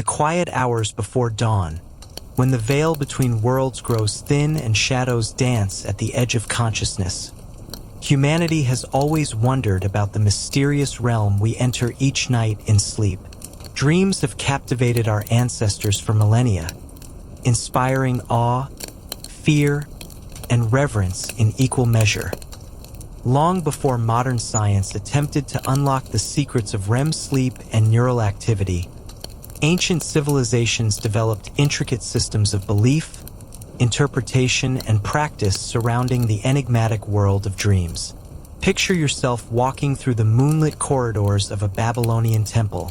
the quiet hours before dawn, when the veil between worlds grows thin and shadows dance at the edge of consciousness, humanity has always wondered about the mysterious realm we enter each night in sleep. Dreams have captivated our ancestors for millennia, inspiring awe, fear, and reverence in equal measure. Long before modern science attempted to unlock the secrets of REM sleep and neural activity, ancient civilizations developed intricate systems of belief, interpretation, and practice surrounding the enigmatic world of dreams. Picture yourself walking through the moonlit corridors of a Babylonian temple,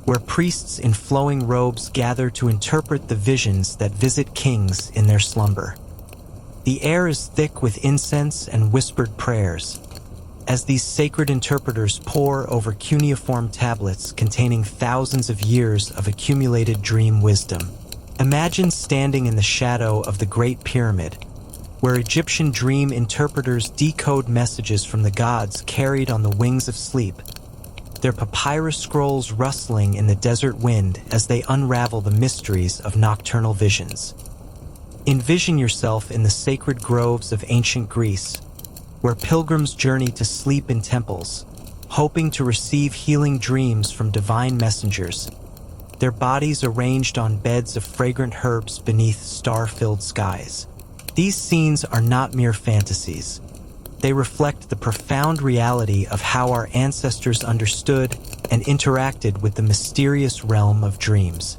where priests in flowing robes gather to interpret the visions that visit kings in their slumber. The air is thick with incense and whispered prayers, as these sacred interpreters pore over cuneiform tablets containing thousands of years of accumulated dream wisdom. Imagine standing in the shadow of the Great Pyramid, where Egyptian dream interpreters decode messages from the gods carried on the wings of sleep, their papyrus scrolls rustling in the desert wind as they unravel the mysteries of nocturnal visions. Envision yourself in the sacred groves of ancient Greece, where pilgrims journey to sleep in temples, hoping to receive healing dreams from divine messengers, their bodies arranged on beds of fragrant herbs beneath star-filled skies. These scenes are not mere fantasies. They reflect the profound reality of how our ancestors understood and interacted with the mysterious realm of dreams.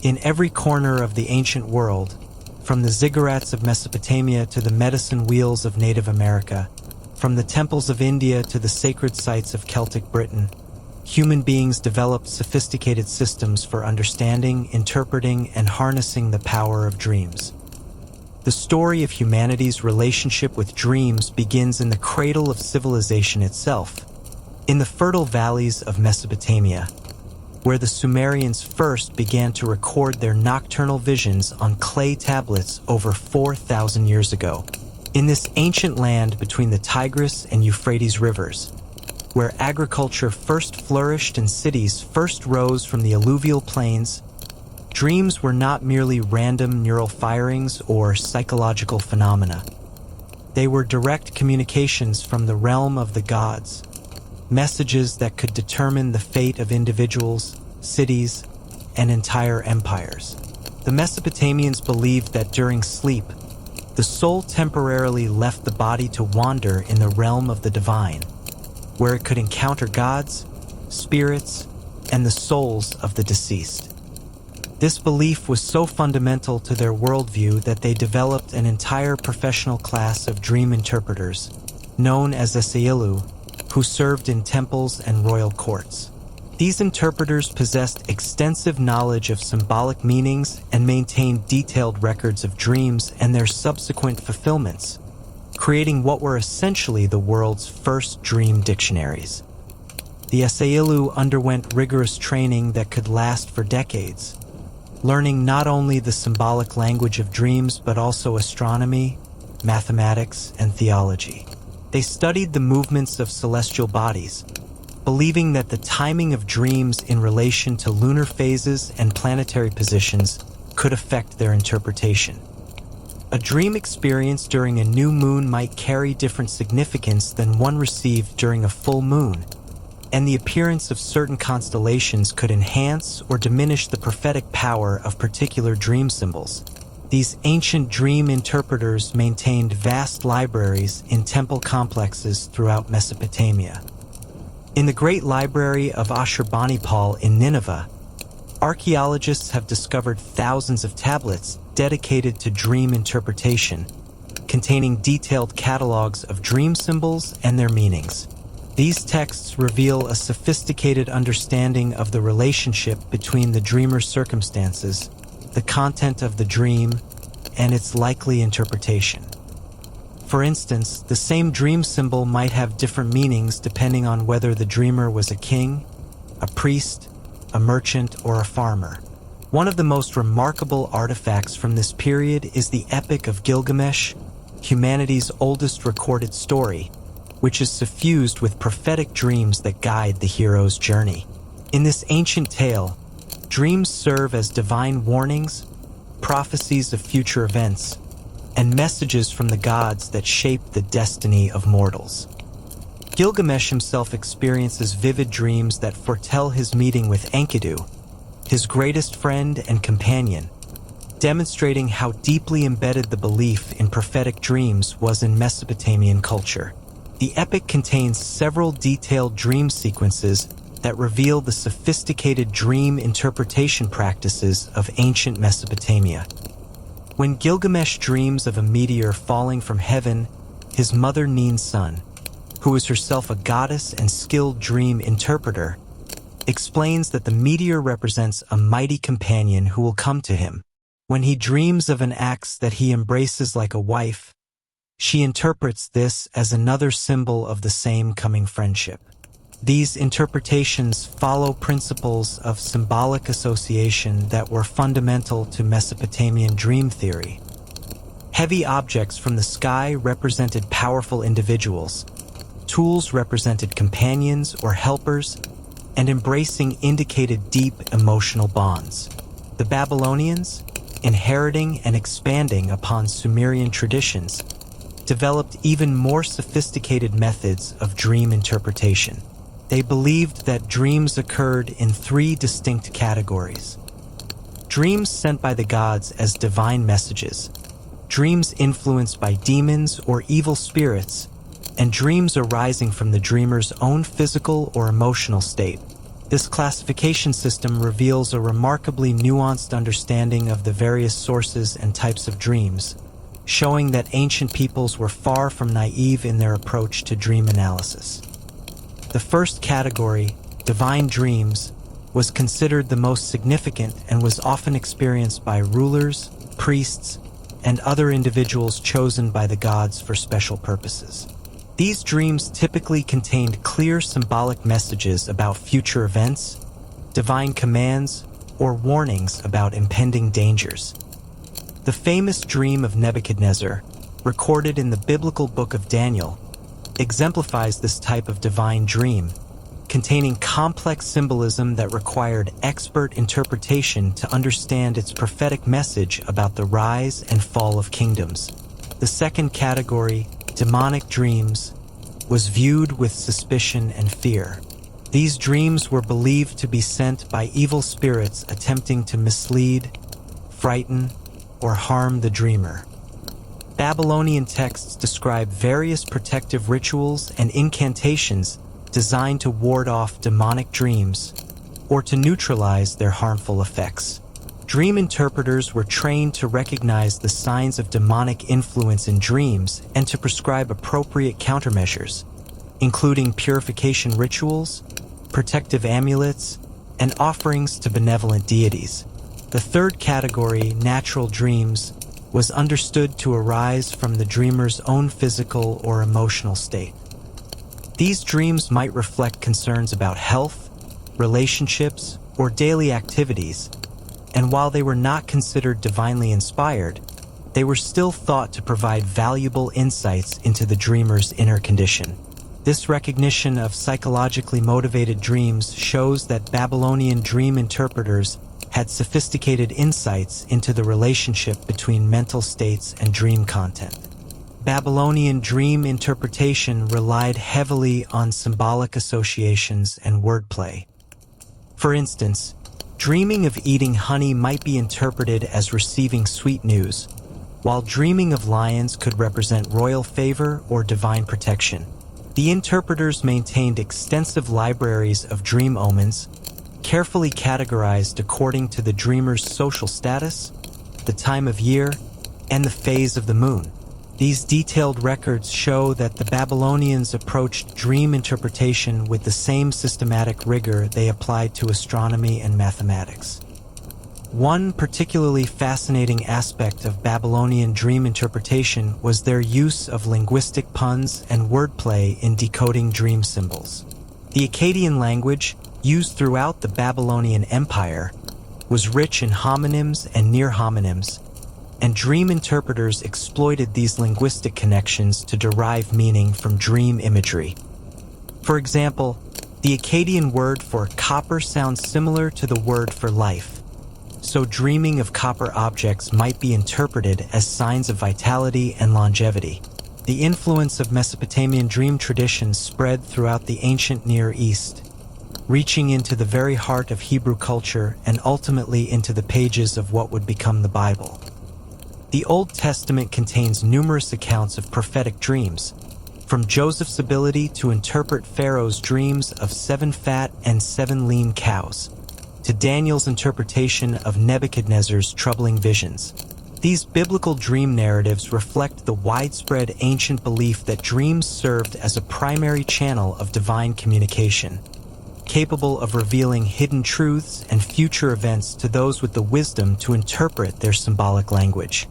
In every corner of the ancient world, from the ziggurats of Mesopotamia to the medicine wheels of Native America, from the temples of India to the sacred sites of Celtic Britain, human beings developed sophisticated systems for understanding, interpreting, and harnessing the power of dreams. The story of humanity's relationship with dreams begins in the cradle of civilization itself, in the fertile valleys of Mesopotamia, where the Sumerians first began to record their nocturnal visions on clay tablets over 4,000 years ago. In this ancient land between the Tigris and Euphrates rivers, where agriculture first flourished and cities first rose from the alluvial plains, dreams were not merely random neural firings or psychological phenomena. They were direct communications from the realm of the gods, messages that could determine the fate of individuals, cities, and entire empires. The Mesopotamians believed that during sleep, the soul temporarily left the body to wander in the realm of the divine, where it could encounter gods, spirits, and the souls of the deceased. This belief was so fundamental to their worldview that they developed an entire professional class of dream interpreters, known as Asailu, who served in temples and royal courts. These interpreters possessed extensive knowledge of symbolic meanings and maintained detailed records of dreams and their subsequent fulfillments, creating what were essentially the world's first dream dictionaries. The Asailu underwent rigorous training that could last for decades, learning not only the symbolic language of dreams but also astronomy, mathematics, and theology. They studied the movements of celestial bodies, believing that the timing of dreams in relation to lunar phases and planetary positions could affect their interpretation. A dream experience during a new moon might carry different significance than one received during a full moon, and the appearance of certain constellations could enhance or diminish the prophetic power of particular dream symbols. These ancient dream interpreters maintained vast libraries in temple complexes throughout Mesopotamia. In the Great Library of Ashurbanipal in Nineveh, archaeologists have discovered thousands of tablets dedicated to dream interpretation, containing detailed catalogs of dream symbols and their meanings. These texts reveal a sophisticated understanding of the relationship between the dreamer's circumstances, the content of the dream, and its likely interpretation. For instance, the same dream symbol might have different meanings depending on whether the dreamer was a king, a priest, a merchant, or a farmer. One of the most remarkable artifacts from this period is the Epic of Gilgamesh, humanity's oldest recorded story, which is suffused with prophetic dreams that guide the hero's journey. In this ancient tale, Dreams serve as divine warnings, prophecies of future events, and messages from the gods that shape the destiny of mortals. Gilgamesh himself experiences vivid dreams that foretell his meeting with Enkidu, his greatest friend and companion, demonstrating how deeply embedded the belief in prophetic dreams was in Mesopotamian culture. The epic contains several detailed dream sequences that reveal the sophisticated dream interpretation practices of ancient Mesopotamia. When Gilgamesh dreams of a meteor falling from heaven, his mother Nin-sun, who is herself a goddess and skilled dream interpreter, explains that the meteor represents a mighty companion who will come to him. When he dreams of an axe that he embraces like a wife, she interprets this as another symbol of the same coming friendship. These interpretations follow principles of symbolic association that were fundamental to Mesopotamian dream theory. Heavy objects from the sky represented powerful individuals, tools represented companions or helpers, and embracing indicated deep emotional bonds. The Babylonians, inheriting and expanding upon Sumerian traditions, developed even more sophisticated methods of dream interpretation. They believed that dreams occurred in three distinct categories: dreams sent by the gods as divine messages, dreams influenced by demons or evil spirits, and dreams arising from the dreamer's own physical or emotional state. This classification system reveals a remarkably nuanced understanding of the various sources and types of dreams, showing that ancient peoples were far from naive in their approach to dream analysis. The first category, divine dreams, was considered the most significant and was often experienced by rulers, priests, and other individuals chosen by the gods for special purposes. These dreams typically contained clear symbolic messages about future events, divine commands, or warnings about impending dangers. The famous dream of Nebuchadnezzar, recorded in the biblical book of Daniel, exemplifies this type of divine dream, containing complex symbolism that required expert interpretation to understand its prophetic message about the rise and fall of kingdoms. The second category, demonic dreams, was viewed with suspicion and fear. These dreams were believed to be sent by evil spirits attempting to mislead, frighten, or harm the dreamer. Babylonian texts describe various protective rituals and incantations designed to ward off demonic dreams or to neutralize their harmful effects. Dream interpreters were trained to recognize the signs of demonic influence in dreams and to prescribe appropriate countermeasures, including purification rituals, protective amulets, and offerings to benevolent deities. The third category, natural dreams, was understood to arise from the dreamer's own physical or emotional state. These dreams might reflect concerns about health, relationships, or daily activities, and while they were not considered divinely inspired, they were still thought to provide valuable insights into the dreamer's inner condition. This recognition of psychologically motivated dreams shows that Babylonian dream interpreters had sophisticated insights into the relationship between mental states and dream content. Babylonian dream interpretation relied heavily on symbolic associations and wordplay. For instance, dreaming of eating honey might be interpreted as receiving sweet news, while dreaming of lions could represent royal favor or divine protection. The interpreters maintained extensive libraries of dream omens, carefully categorized according to the dreamer's social status, the time of year, and the phase of the moon. These detailed records show that the Babylonians approached dream interpretation with the same systematic rigor they applied to astronomy and mathematics. One particularly fascinating aspect of Babylonian dream interpretation was their use of linguistic puns and wordplay in decoding dream symbols. The Akkadian language, used throughout the Babylonian Empire, was rich in homonyms and near homonyms, and dream interpreters exploited these linguistic connections to derive meaning from dream imagery. For example, The Akkadian word for copper sounds similar to the word for life, so dreaming of copper objects might be interpreted as signs of vitality and longevity. The influence of Mesopotamian dream traditions spread throughout the ancient Near East, reaching into the very heart of Hebrew culture and ultimately into the pages of what would become the Bible. The Old Testament contains numerous accounts of prophetic dreams, from Joseph's ability to interpret Pharaoh's dreams of 7 fat and 7 lean cows, to Daniel's interpretation of Nebuchadnezzar's troubling visions. These biblical dream narratives reflect the widespread ancient belief that dreams served as a primary channel of divine communication, capable of revealing hidden truths and future events to those with the wisdom to interpret their symbolic language.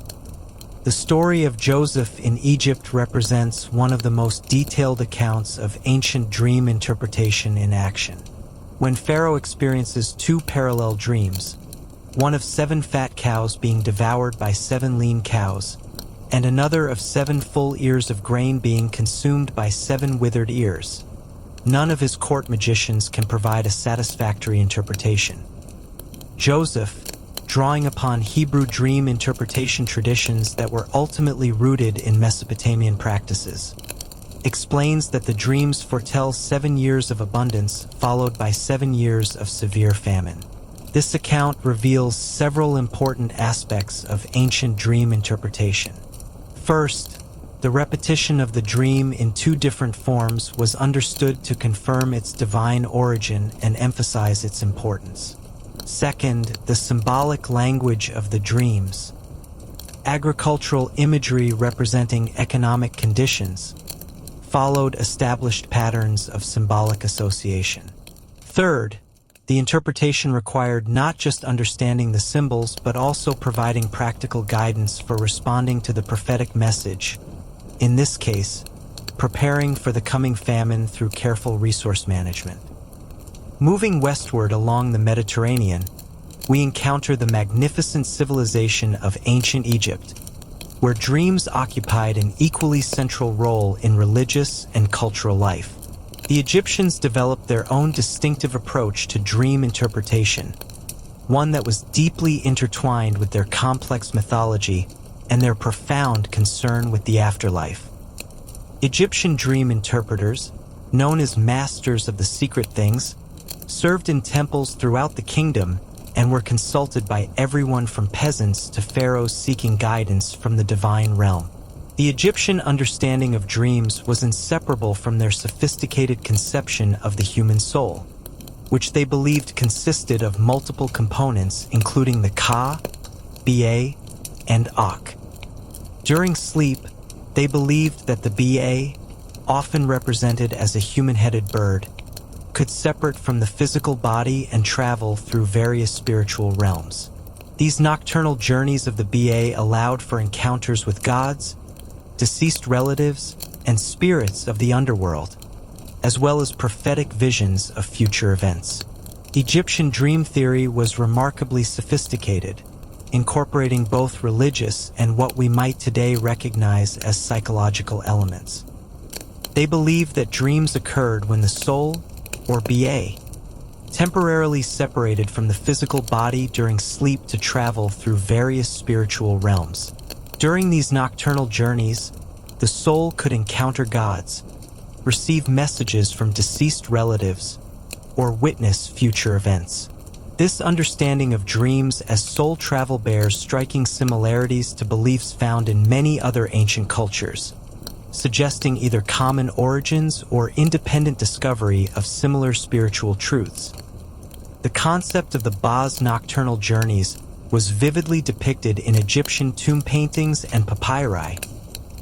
The story of Joseph in Egypt represents one of the most detailed accounts of ancient dream interpretation in action. When Pharaoh experiences 2 parallel dreams, one of 7 fat cows being devoured by 7 lean cows, and another of 7 full ears of grain being consumed by 7 withered ears, none of his court magicians can provide a satisfactory interpretation. Joseph, drawing upon Hebrew dream interpretation traditions that were ultimately rooted in Mesopotamian practices, explains that the dreams foretell 7 years of abundance followed by 7 years of severe famine. This account reveals several important aspects of ancient dream interpretation. First, the repetition of the dream in 2 different forms was understood to confirm its divine origin and emphasize its importance. Second, the symbolic language of the dreams. Agricultural imagery representing economic conditions followed established patterns of symbolic association. Third, the interpretation required not just understanding the symbols but also providing practical guidance for responding to the prophetic message, in this case, preparing for the coming famine through careful resource management. Moving westward along the Mediterranean, we encounter the magnificent civilization of ancient Egypt, where dreams occupied an equally central role in religious and cultural life. The Egyptians developed their own distinctive approach to dream interpretation, one that was deeply intertwined with their complex mythology and their profound concern with the afterlife. Egyptian dream interpreters, known as masters of the secret things, served in temples throughout the kingdom and were consulted by everyone from peasants to pharaohs seeking guidance from the divine realm. The Egyptian understanding of dreams was inseparable from their sophisticated conception of the human soul, which they believed consisted of multiple components including the Ka, Ba, and Ak. During sleep, they believed that the Ba, often represented as a human-headed bird, could separate from the physical body and travel through various spiritual realms. These nocturnal journeys of the Ba allowed for encounters with gods, deceased relatives, and spirits of the underworld, as well as prophetic visions of future events. Egyptian dream theory was remarkably sophisticated, incorporating both religious and what we might today recognize as psychological elements. They believed that dreams occurred when the soul, or Ba, temporarily separated from the physical body during sleep to travel through various spiritual realms. During these nocturnal journeys, the soul could encounter gods, receive messages from deceased relatives, or witness future events. This understanding of dreams as soul travel bears striking similarities to beliefs found in many other ancient cultures, suggesting either common origins or independent discovery of similar spiritual truths. The concept of the Ba's nocturnal journeys was vividly depicted in Egyptian tomb paintings and papyri,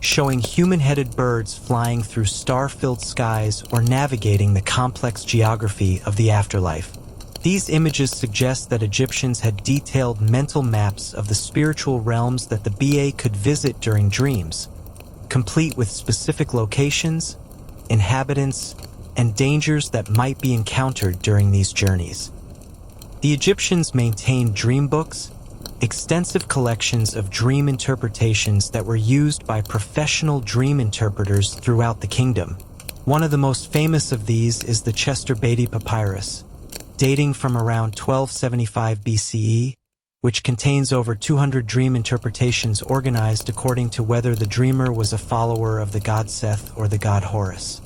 showing human-headed birds flying through star-filled skies or navigating the complex geography of the afterlife. These images suggest that Egyptians had detailed mental maps of the spiritual realms that the Ba could visit during dreams, complete with specific locations, inhabitants, and dangers that might be encountered during these journeys. The Egyptians maintained dream books, extensive collections of dream interpretations that were used by professional dream interpreters throughout the kingdom. One of the most famous of these is the Chester Beatty Papyrus, dating from around 1275 BCE, which contains over 200 dream interpretations organized according to whether the dreamer was a follower of the god Seth or the god Horus.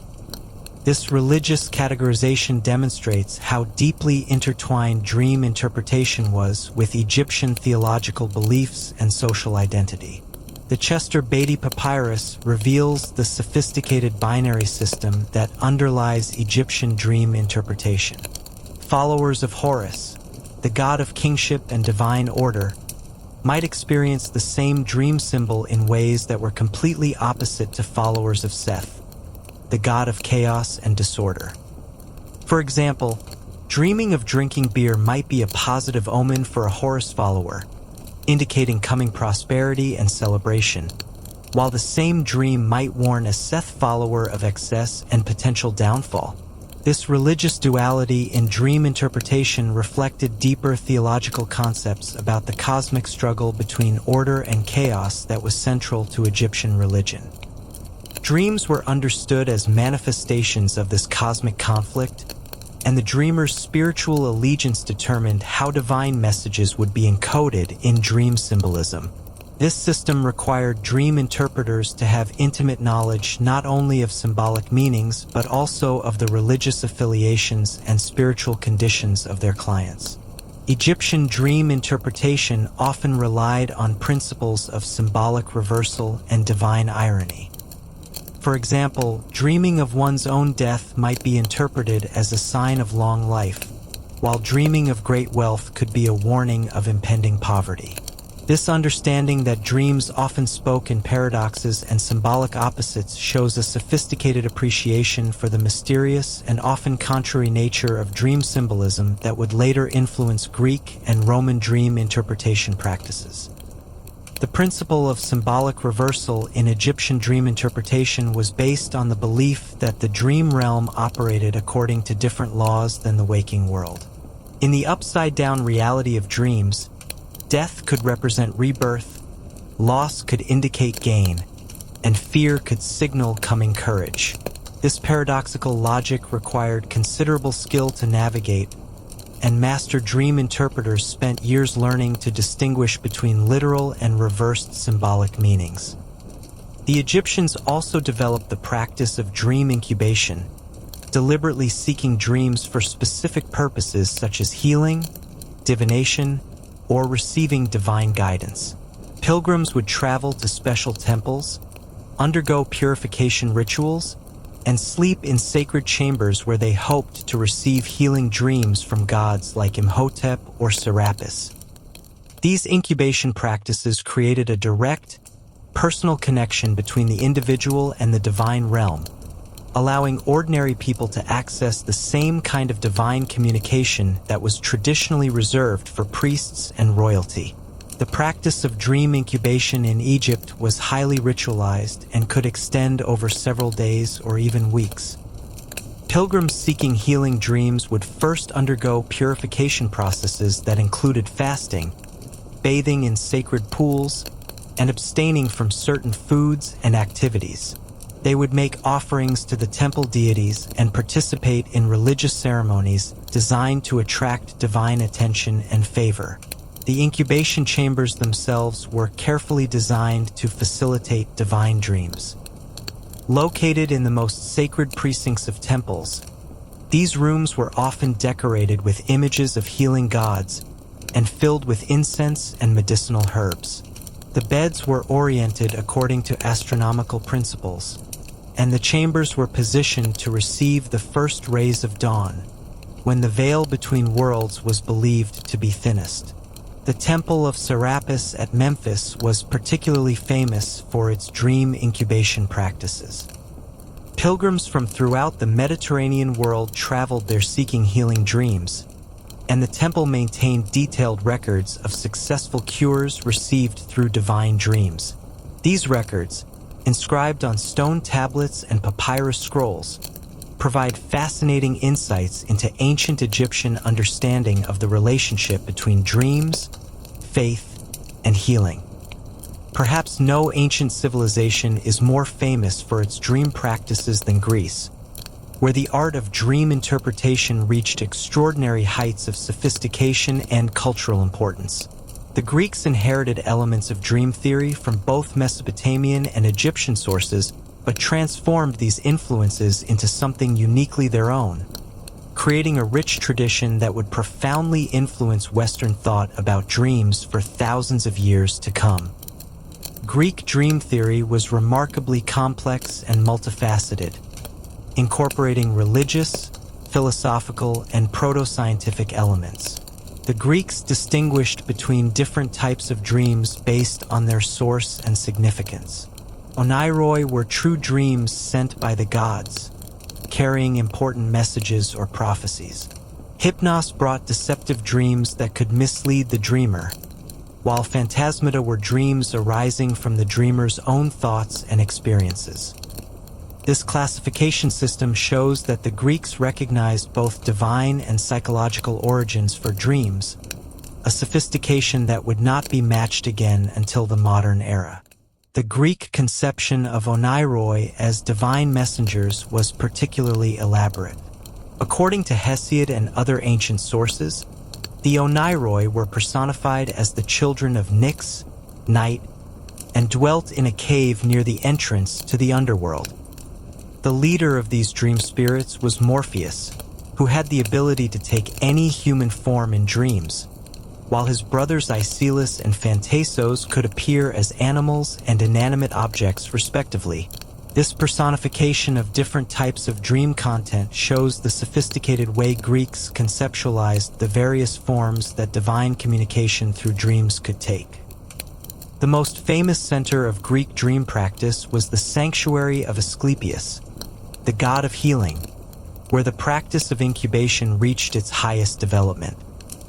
This religious categorization demonstrates how deeply intertwined dream interpretation was with Egyptian theological beliefs and social identity. The Chester Beatty Papyrus reveals the sophisticated binary system that underlies Egyptian dream interpretation. Followers of Horus, the god of kingship and divine order, might experience the same dream symbol in ways that were completely opposite to followers of Seth, the god of chaos and disorder. For example, dreaming of drinking beer might be a positive omen for a Horus follower, indicating coming prosperity and celebration, while the same dream might warn a Seth follower of excess and potential downfall. This religious duality in dream interpretation reflected deeper theological concepts about the cosmic struggle between order and chaos that was central to Egyptian religion. Dreams were understood as manifestations of this cosmic conflict, and the dreamer's spiritual allegiance determined how divine messages would be encoded in dream symbolism. This system required dream interpreters to have intimate knowledge not only of symbolic meanings but also of the religious affiliations and spiritual conditions of their clients. Egyptian dream interpretation often relied on principles of symbolic reversal and divine irony. For example, dreaming of one's own death might be interpreted as a sign of long life, while dreaming of great wealth could be a warning of impending poverty. This understanding that dreams often spoke in paradoxes and symbolic opposites shows a sophisticated appreciation for the mysterious and often contrary nature of dream symbolism that would later influence Greek and Roman dream interpretation practices. The principle of symbolic reversal in Egyptian dream interpretation was based on the belief that the dream realm operated according to different laws than the waking world. In the upside-down reality of dreams, death could represent rebirth, loss could indicate gain, and fear could signal coming courage. This paradoxical logic required considerable skill to navigate, and master dream interpreters spent years learning to distinguish between literal and reversed symbolic meanings. The Egyptians also developed the practice of dream incubation, deliberately seeking dreams for specific purposes such as healing, divination, or receiving divine guidance. Pilgrims would travel to special temples, undergo purification rituals, and sleep in sacred chambers where they hoped to receive healing dreams from gods like Imhotep or Serapis. These incubation practices created a direct, personal connection between the individual and the divine realm, allowing ordinary people to access the same kind of divine communication that was traditionally reserved for priests and royalty. The practice of dream incubation in Egypt was highly ritualized and could extend over several days or even weeks. Pilgrims seeking healing dreams would first undergo purification processes that included fasting, bathing in sacred pools, and abstaining from certain foods and activities. They would make offerings to the temple deities and participate in religious ceremonies designed to attract divine attention and favor. The incubation chambers themselves were carefully designed to facilitate divine dreams. Located in the most sacred precincts of temples, these rooms were often decorated with images of healing gods and filled with incense and medicinal herbs. The beds were oriented according to astronomical principles, and the chambers were positioned to receive the first rays of dawn, when the veil between worlds was believed to be thinnest. The Temple of Serapis at Memphis was particularly famous for its dream incubation practices. Pilgrims from throughout the Mediterranean world traveled there seeking healing dreams, and the temple maintained detailed records of successful cures received through divine dreams. These records, inscribed on stone tablets and papyrus scrolls, provide fascinating insights into ancient Egyptian understanding of the relationship between dreams, faith, and healing. Perhaps no ancient civilization is more famous for its dream practices than Greece, where the art of dream interpretation reached extraordinary heights of sophistication and cultural importance. The Greeks inherited elements of dream theory from both Mesopotamian and Egyptian sources, but transformed these influences into something uniquely their own, creating a rich tradition that would profoundly influence Western thought about dreams for thousands of years to come. Greek dream theory was remarkably complex and multifaceted, incorporating religious, philosophical, and proto-scientific elements. The Greeks distinguished between different types of dreams based on their source and significance. Oneiroi were true dreams sent by the gods, carrying important messages or prophecies. Hypnos brought deceptive dreams that could mislead the dreamer, while phantasmata were dreams arising from the dreamer's own thoughts and experiences. This classification system shows that the Greeks recognized both divine and psychological origins for dreams, a sophistication that would not be matched again until the modern era. The Greek conception of Oneiroi as divine messengers was particularly elaborate. According to Hesiod and other ancient sources, the Oneiroi were personified as the children of Nyx, night, and dwelt in a cave near the entrance to the underworld. The leader of these dream spirits was Morpheus, who had the ability to take any human form in dreams, while his brothers Aeschylus and Phantasos could appear as animals and inanimate objects respectively. This personification of different types of dream content shows the sophisticated way Greeks conceptualized the various forms that divine communication through dreams could take. The most famous center of Greek dream practice was the sanctuary of Asclepius, the god of healing, where the practice of incubation reached its highest development.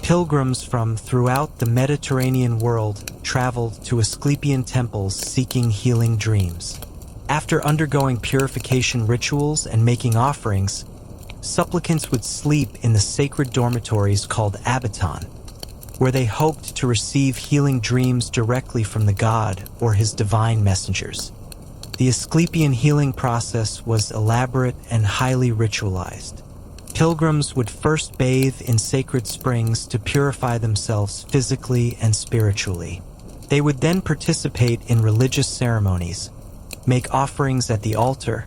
Pilgrims from throughout the Mediterranean world traveled to Asclepian temples seeking healing dreams. After undergoing purification rituals and making offerings, supplicants would sleep in the sacred dormitories called abaton, where they hoped to receive healing dreams directly from the god or his divine messengers. The Asclepian healing process was elaborate and highly ritualized. Pilgrims would first bathe in sacred springs to purify themselves physically and spiritually. They would then participate in religious ceremonies, make offerings at the altar,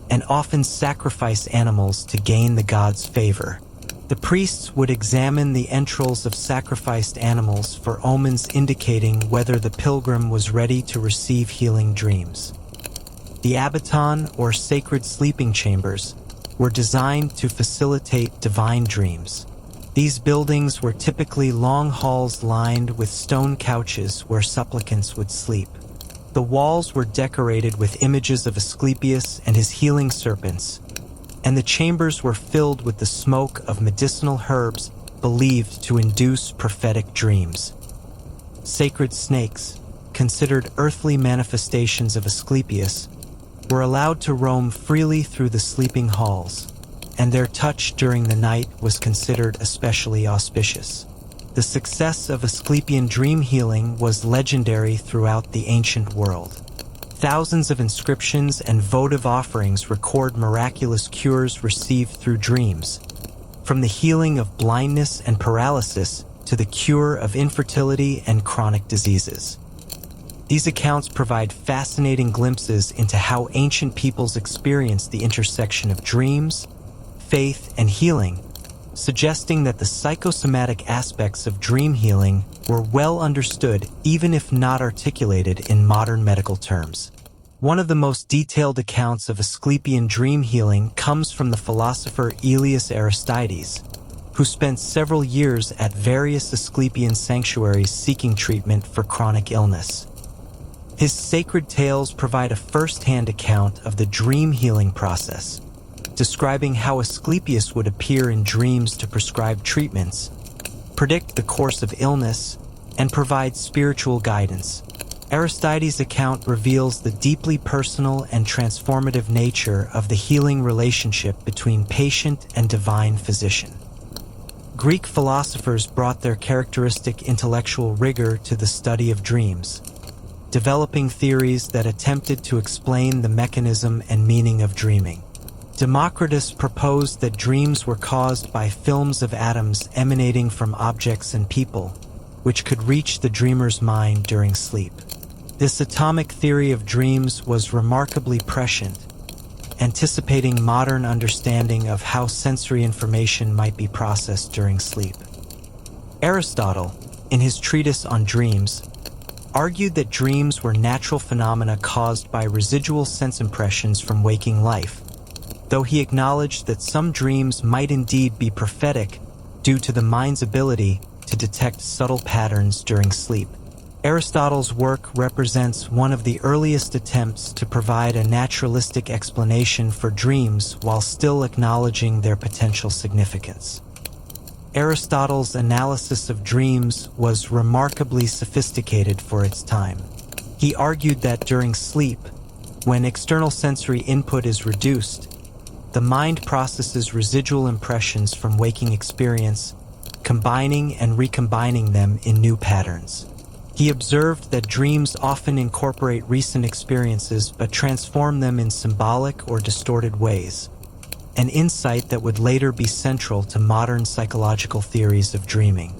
and often sacrifice animals to gain the god's favor. The priests would examine the entrails of sacrificed animals for omens indicating whether the pilgrim was ready to receive healing dreams. The abaton, or sacred sleeping chambers, were designed to facilitate divine dreams. These buildings were typically long halls lined with stone couches where supplicants would sleep. The walls were decorated with images of Asclepius and his healing serpents, and the chambers were filled with the smoke of medicinal herbs believed to induce prophetic dreams. Sacred snakes, considered earthly manifestations of Asclepius, were allowed to roam freely through the sleeping halls, and their touch during the night was considered especially auspicious. The success of Asclepian dream healing was legendary throughout the ancient world. Thousands of inscriptions and votive offerings record miraculous cures received through dreams, from the healing of blindness and paralysis to the cure of infertility and chronic diseases. These accounts provide fascinating glimpses into how ancient peoples experienced the intersection of dreams, faith, and healing, suggesting that the psychosomatic aspects of dream healing were well understood even if not articulated in modern medical terms. One of the most detailed accounts of Asclepian dream healing comes from the philosopher Aelius Aristides, who spent several years at various Asclepian sanctuaries seeking treatment for chronic illness. His sacred tales provide a first-hand account of the dream healing process, describing how Asclepius would appear in dreams to prescribe treatments, predict the course of illness, and provide spiritual guidance. Aristides' account reveals the deeply personal and transformative nature of the healing relationship between patient and divine physician. Greek philosophers brought their characteristic intellectual rigor to the study of dreams, developing theories that attempted to explain the mechanism and meaning of dreaming. Democritus proposed that dreams were caused by films of atoms emanating from objects and people, which could reach the dreamer's mind during sleep. This atomic theory of dreams was remarkably prescient, anticipating modern understanding of how sensory information might be processed during sleep. Aristotle, in his treatise on dreams, argued that dreams were natural phenomena caused by residual sense impressions from waking life, though he acknowledged that some dreams might indeed be prophetic due to the mind's ability to detect subtle patterns during sleep. Aristotle's work represents one of the earliest attempts to provide a naturalistic explanation for dreams while still acknowledging their potential significance. Aristotle's analysis of dreams was remarkably sophisticated for its time. He argued that during sleep, when external sensory input is reduced, the mind processes residual impressions from waking experience, combining and recombining them in new patterns. He observed that dreams often incorporate recent experiences but transform them in symbolic or distorted ways, an insight that would later be central to modern psychological theories of dreaming.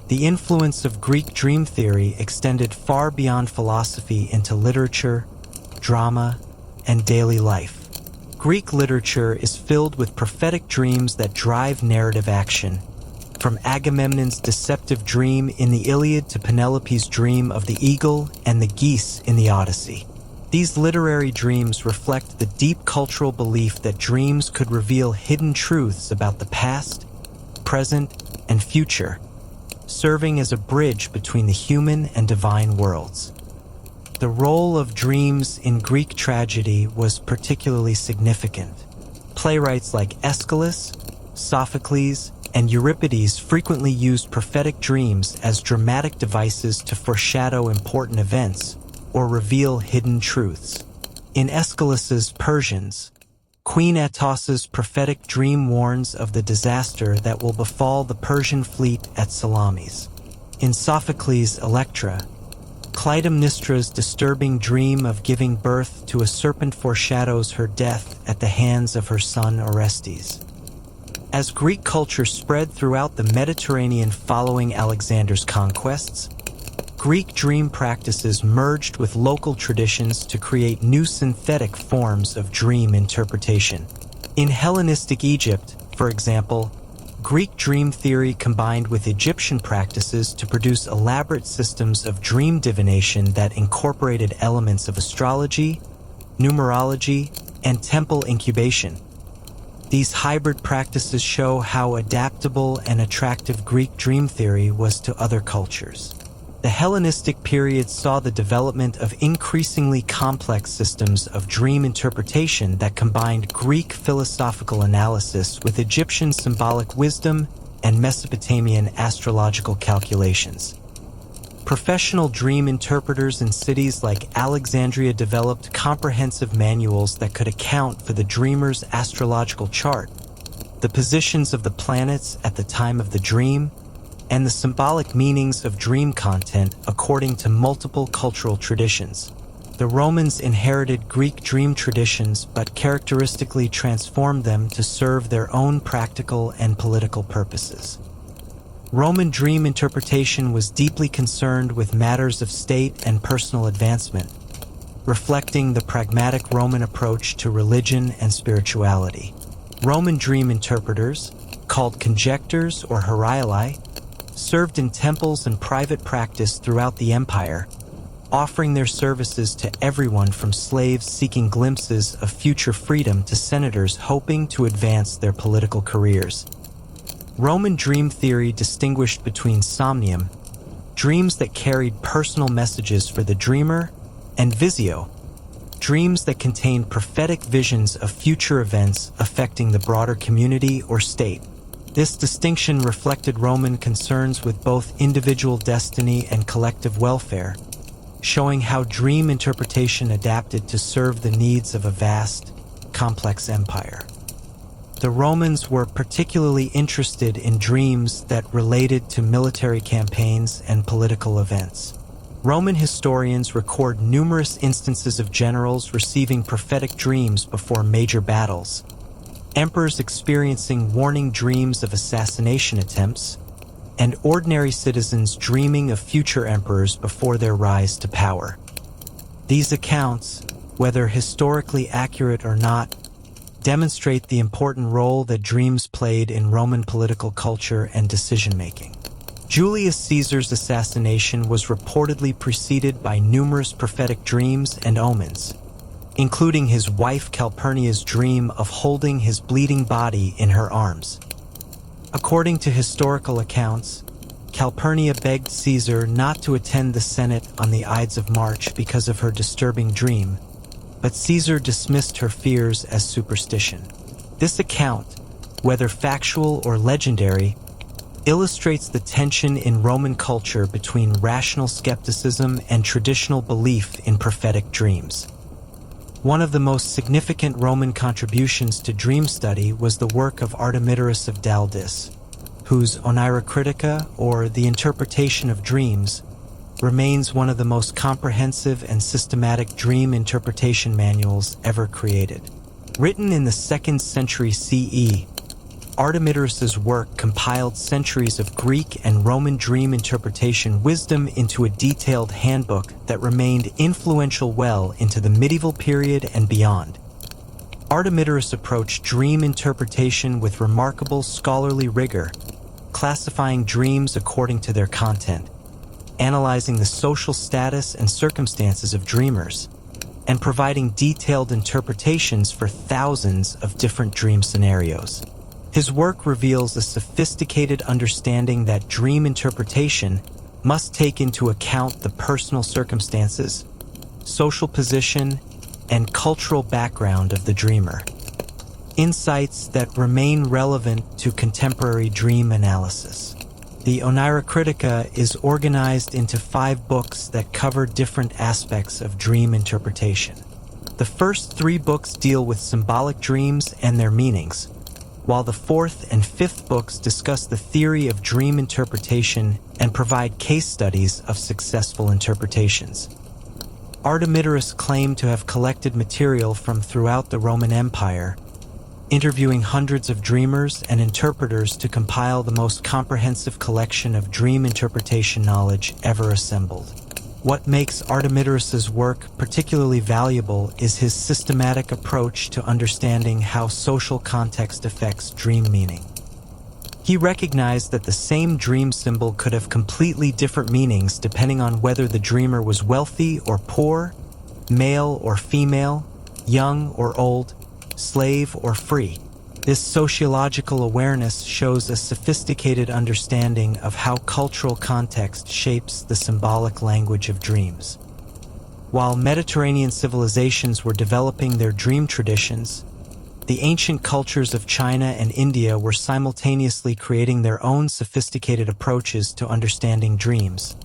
The influence of Greek dream theory extended far beyond philosophy into literature, drama, and daily life. Greek literature is filled with prophetic dreams that drive narrative action, from Agamemnon's deceptive dream in the Iliad to Penelope's dream of the eagle and the geese in the Odyssey. These literary dreams reflect the deep cultural belief that dreams could reveal hidden truths about the past, present, and future, serving as a bridge between the human and divine worlds. The role of dreams in Greek tragedy was particularly significant. Playwrights like Aeschylus, Sophocles, and Euripides frequently used prophetic dreams as dramatic devices to foreshadow important events or reveal hidden truths. In Aeschylus's Persians, Queen Atos's prophetic dream warns of the disaster that will befall the Persian fleet at Salamis. In Sophocles' Electra, Clytemnestra's disturbing dream of giving birth to a serpent foreshadows her death at the hands of her son Orestes. As Greek culture spread throughout the Mediterranean following Alexander's conquests, Greek dream practices merged with local traditions to create new synthetic forms of dream interpretation. In Hellenistic Egypt, for example, Greek dream theory combined with Egyptian practices to produce elaborate systems of dream divination that incorporated elements of astrology, numerology, and temple incubation. These hybrid practices show how adaptable and attractive Greek dream theory was to other cultures. The Hellenistic period saw the development of increasingly complex systems of dream interpretation that combined Greek philosophical analysis with Egyptian symbolic wisdom and Mesopotamian astrological calculations. Professional dream interpreters in cities like Alexandria developed comprehensive manuals that could account for the dreamer's astrological chart, the positions of the planets at the time of the dream, and the symbolic meanings of dream content according to multiple cultural traditions. The Romans inherited Greek dream traditions but characteristically transformed them to serve their own practical and political purposes. Roman dream interpretation was deeply concerned with matters of state and personal advancement, reflecting the pragmatic Roman approach to religion and spirituality. Roman dream interpreters, called conjectors or horiali, served in temples and private practice throughout the empire, offering their services to everyone from slaves seeking glimpses of future freedom to senators hoping to advance their political careers. Roman dream theory distinguished between somnium, dreams that carried personal messages for the dreamer, and visio, dreams that contained prophetic visions of future events affecting the broader community or state. This distinction reflected Roman concerns with both individual destiny and collective welfare, showing how dream interpretation adapted to serve the needs of a vast, complex empire. The Romans were particularly interested in dreams that related to military campaigns and political events. Roman historians record numerous instances of generals receiving prophetic dreams before major battles, emperors experiencing warning dreams of assassination attempts, and ordinary citizens dreaming of future emperors before their rise to power. These accounts, whether historically accurate or not, demonstrate the important role that dreams played in Roman political culture and decision-making. Julius Caesar's assassination was reportedly preceded by numerous prophetic dreams and omens, including his wife Calpurnia's dream of holding his bleeding body in her arms. According to historical accounts, Calpurnia begged Caesar not to attend the Senate on the Ides of March because of her disturbing dream, but Caesar dismissed her fears as superstition. This account, whether factual or legendary, illustrates the tension in Roman culture between rational skepticism and traditional belief in prophetic dreams. One of the most significant Roman contributions to dream study was the work of Artemidorus of Daldis, whose Oneirocritica, or the interpretation of dreams, remains one of the most comprehensive and systematic dream interpretation manuals ever created. Written in the 2nd century CE, Artemidorus's work compiled centuries of Greek and Roman dream interpretation wisdom into a detailed handbook that remained influential well into the medieval period and beyond. Artemidorus approached dream interpretation with remarkable scholarly rigor, classifying dreams according to their content, analyzing the social status and circumstances of dreamers, and providing detailed interpretations for thousands of different dream scenarios. His work reveals a sophisticated understanding that dream interpretation must take into account the personal circumstances, social position, and cultural background of the dreamer. Insights that remain relevant to contemporary dream analysis. The Oneirocritica is organized into 5 books that cover different aspects of dream interpretation. The first 3 books deal with symbolic dreams and their meanings, while the 4th and 5th books discuss the theory of dream interpretation and provide case studies of successful interpretations. Artemidorus claimed to have collected material from throughout the Roman Empire, interviewing hundreds of dreamers and interpreters to compile the most comprehensive collection of dream interpretation knowledge ever assembled. What makes Artemidorus's work particularly valuable is his systematic approach to understanding how social context affects dream meaning. He recognized that the same dream symbol could have completely different meanings depending on whether the dreamer was wealthy or poor, male or female, young or old, slave or free. This sociological awareness shows a sophisticated understanding of how cultural context shapes the symbolic language of dreams. While Mediterranean civilizations were developing their dream traditions, the ancient cultures of China and India were simultaneously creating their own sophisticated approaches to understanding dreams,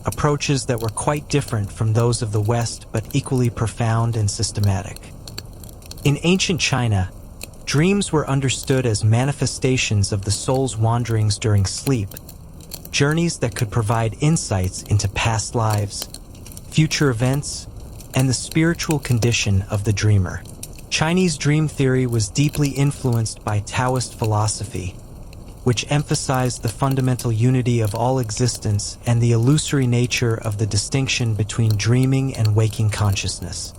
approaches that were quite different from those of the West but equally profound and systematic. In ancient China, dreams were understood as manifestations of the soul's wanderings during sleep, journeys that could provide insights into past lives, future events, and the spiritual condition of the dreamer. Chinese dream theory was deeply influenced by Taoist philosophy, which emphasized the fundamental unity of all existence and the illusory nature of the distinction between dreaming and waking consciousness.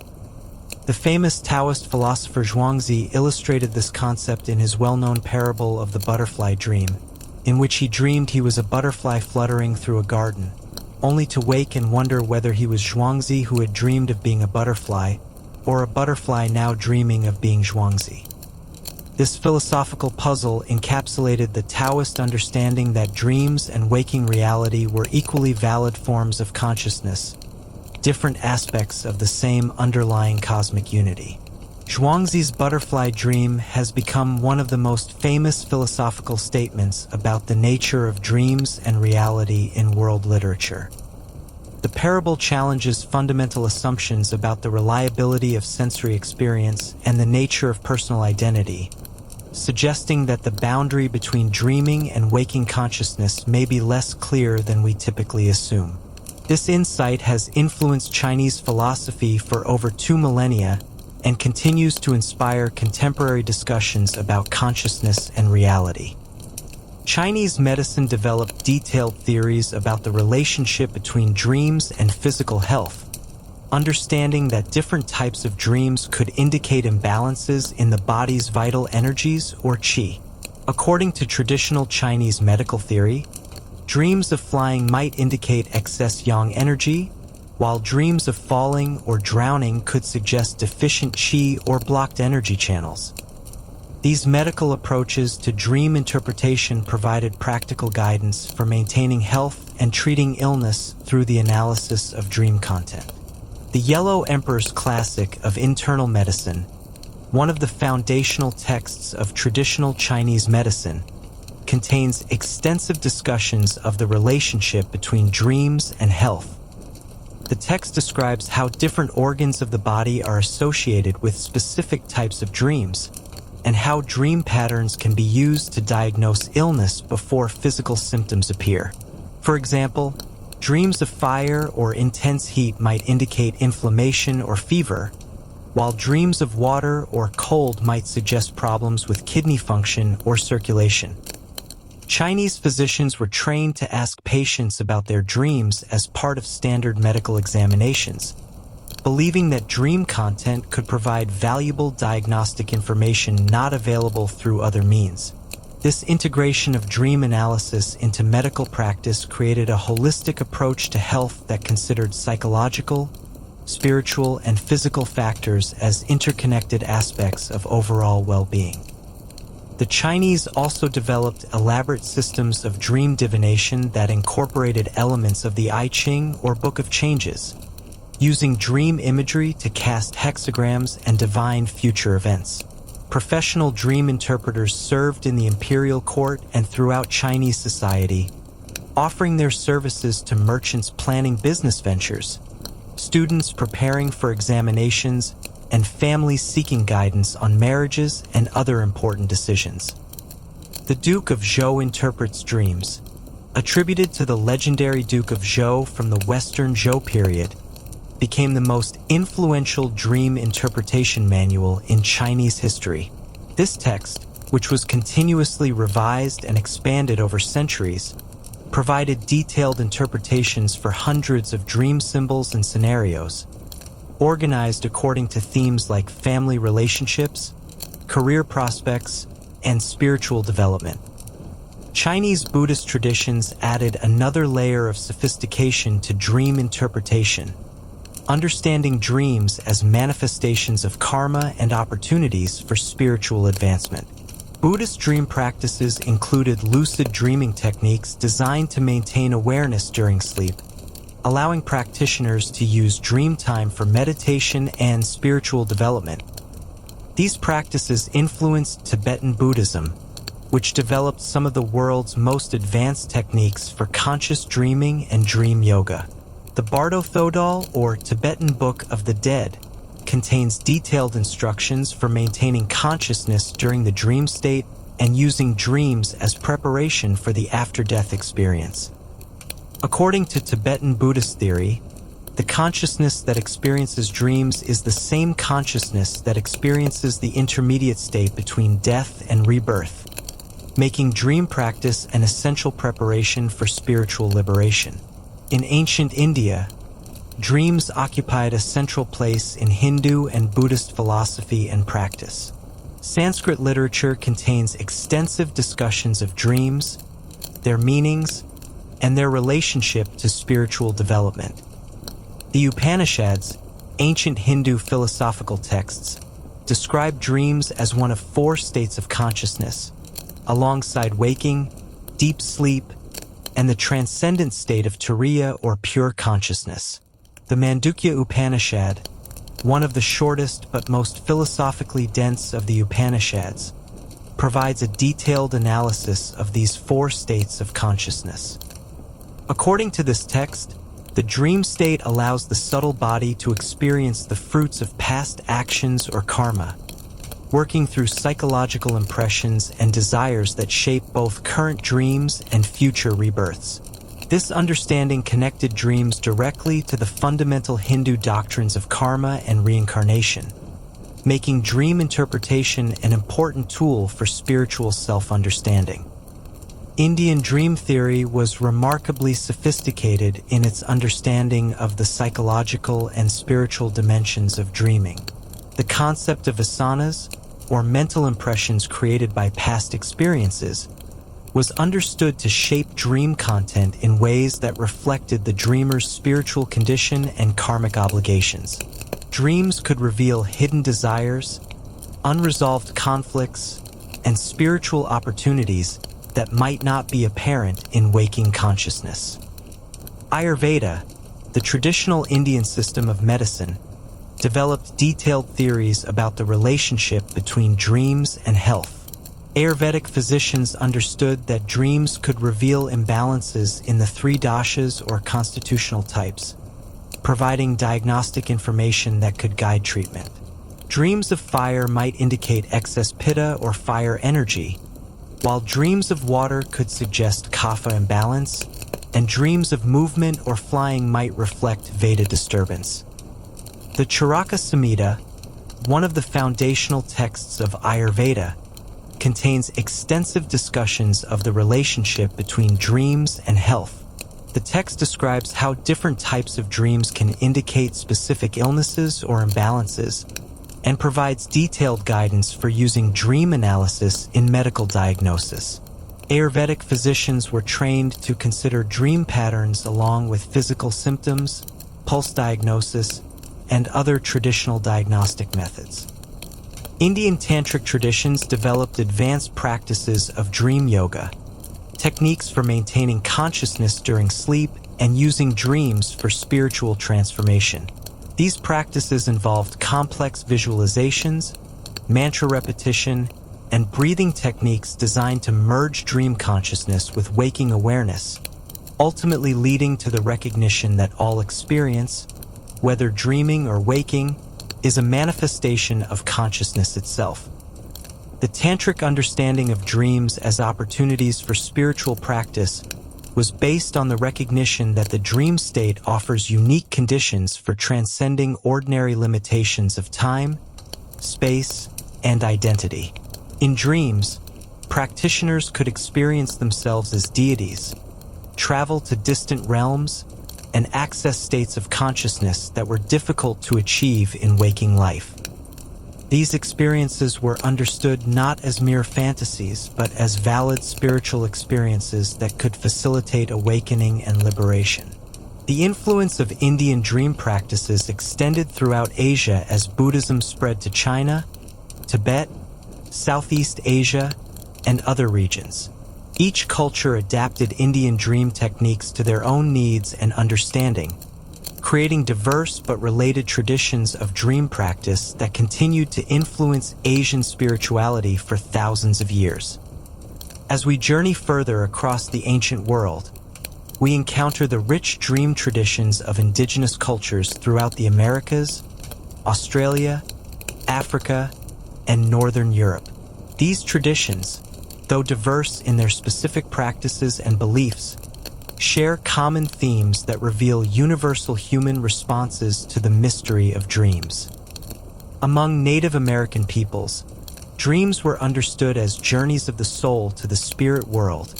The famous Taoist philosopher Zhuangzi illustrated this concept in his well-known parable of the butterfly dream, in which he dreamed he was a butterfly fluttering through a garden, only to wake and wonder whether he was Zhuangzi who had dreamed of being a butterfly, or a butterfly now dreaming of being Zhuangzi. This philosophical puzzle encapsulated the Taoist understanding that dreams and waking reality were equally valid forms of consciousness, different aspects of the same underlying cosmic unity. Zhuangzi's butterfly dream has become one of the most famous philosophical statements about the nature of dreams and reality in world literature. The parable challenges fundamental assumptions about the reliability of sensory experience and the nature of personal identity, suggesting that the boundary between dreaming and waking consciousness may be less clear than we typically assume. This insight has influenced Chinese philosophy for over 2 millennia and continues to inspire contemporary discussions about consciousness and reality. Chinese medicine developed detailed theories about the relationship between dreams and physical health, understanding that different types of dreams could indicate imbalances in the body's vital energies or qi. According to traditional Chinese medical theory, dreams of flying might indicate excess yang energy, while dreams of falling or drowning could suggest deficient qi or blocked energy channels. These medical approaches to dream interpretation provided practical guidance for maintaining health and treating illness through the analysis of dream content. The Yellow Emperor's Classic of Internal Medicine, one of the foundational texts of traditional Chinese medicine, contains extensive discussions of the relationship between dreams and health. The text describes how different organs of the body are associated with specific types of dreams, and how dream patterns can be used to diagnose illness before physical symptoms appear. For example, dreams of fire or intense heat might indicate inflammation or fever, while dreams of water or cold might suggest problems with kidney function or circulation. Chinese physicians were trained to ask patients about their dreams as part of standard medical examinations, believing that dream content could provide valuable diagnostic information not available through other means. This integration of dream analysis into medical practice created a holistic approach to health that considered psychological, spiritual, and physical factors as interconnected aspects of overall well-being. The Chinese also developed elaborate systems of dream divination that incorporated elements of the I Ching or Book of Changes, using dream imagery to cast hexagrams and divine future events. Professional dream interpreters served in the imperial court and throughout Chinese society, offering their services to merchants planning business ventures, students preparing for examinations, and families seeking guidance on marriages and other important decisions. The Duke of Zhou interprets dreams, attributed to the legendary Duke of Zhou from the Western Zhou period, became the most influential dream interpretation manual in Chinese history. This text, which was continuously revised and expanded over centuries, provided detailed interpretations for hundreds of dream symbols and scenarios, organized according to themes like family relationships, career prospects, and spiritual development. Chinese Buddhist traditions added another layer of sophistication to dream interpretation, understanding dreams as manifestations of karma and opportunities for spiritual advancement. Buddhist dream practices included lucid dreaming techniques designed to maintain awareness during sleep, allowing practitioners to use dream time for meditation and spiritual development. These practices influenced Tibetan Buddhism, which developed some of the world's most advanced techniques for conscious dreaming and dream yoga. The Bardo Thodol, or Tibetan Book of the Dead, contains detailed instructions for maintaining consciousness during the dream state and using dreams as preparation for the after-death experience. According to Tibetan Buddhist theory, the consciousness that experiences dreams is the same consciousness that experiences the intermediate state between death and rebirth, making dream practice an essential preparation for spiritual liberation. In ancient India, dreams occupied a central place in Hindu and Buddhist philosophy and practice. Sanskrit literature contains extensive discussions of dreams, their meanings, and their relationship to spiritual development. The Upanishads, ancient Hindu philosophical texts, describe dreams as one of 4 states of consciousness, alongside waking, deep sleep, and the transcendent state of Turiya or pure consciousness. The Mandukya Upanishad, one of the shortest but most philosophically dense of the Upanishads, provides a detailed analysis of these 4 states of consciousness. According to this text, the dream state allows the subtle body to experience the fruits of past actions or karma, working through psychological impressions and desires that shape both current dreams and future rebirths. This understanding connected dreams directly to the fundamental Hindu doctrines of karma and reincarnation, making dream interpretation an important tool for spiritual self-understanding. Indian dream theory was remarkably sophisticated in its understanding of the psychological and spiritual dimensions of dreaming. The concept of vasanas, or mental impressions created by past experiences, was understood to shape dream content in ways that reflected the dreamer's spiritual condition and karmic obligations. Dreams could reveal hidden desires, unresolved conflicts, and spiritual opportunities that might not be apparent in waking consciousness. Ayurveda, the traditional Indian system of medicine, developed detailed theories about the relationship between dreams and health. Ayurvedic physicians understood that dreams could reveal imbalances in the three dashas or constitutional types, providing diagnostic information that could guide treatment. Dreams of fire might indicate excess pitta or fire energy, while dreams of water could suggest kapha imbalance, and dreams of movement or flying might reflect Veda disturbance. The Charaka Samhita, one of the foundational texts of Ayurveda, contains extensive discussions of the relationship between dreams and health. The text describes how different types of dreams can indicate specific illnesses or imbalances, and provides detailed guidance for using dream analysis in medical diagnosis. Ayurvedic physicians were trained to consider dream patterns along with physical symptoms, pulse diagnosis, and other traditional diagnostic methods. Indian tantric traditions developed advanced practices of dream yoga, techniques for maintaining consciousness during sleep and using dreams for spiritual transformation. These practices involved complex visualizations, mantra repetition, and breathing techniques designed to merge dream consciousness with waking awareness, ultimately leading to the recognition that all experience, whether dreaming or waking, is a manifestation of consciousness itself. The tantric understanding of dreams as opportunities for spiritual practice was based on the recognition that the dream state offers unique conditions for transcending ordinary limitations of time, space, and identity. In dreams, practitioners could experience themselves as deities, travel to distant realms, and access states of consciousness that were difficult to achieve in waking life. These experiences were understood not as mere fantasies, but as valid spiritual experiences that could facilitate awakening and liberation. The influence of Indian dream practices extended throughout Asia as Buddhism spread to China, Tibet, Southeast Asia, and other regions. Each culture adapted Indian dream techniques to their own needs and understanding, creating diverse but related traditions of dream practice that continued to influence Asian spirituality for thousands of years. As we journey further across the ancient world, we encounter the rich dream traditions of indigenous cultures throughout the Americas, Australia, Africa, and Northern Europe. These traditions, though diverse in their specific practices and beliefs, share common themes that reveal universal human responses to the mystery of dreams. Among Native American peoples, dreams were understood as journeys of the soul to the spirit world,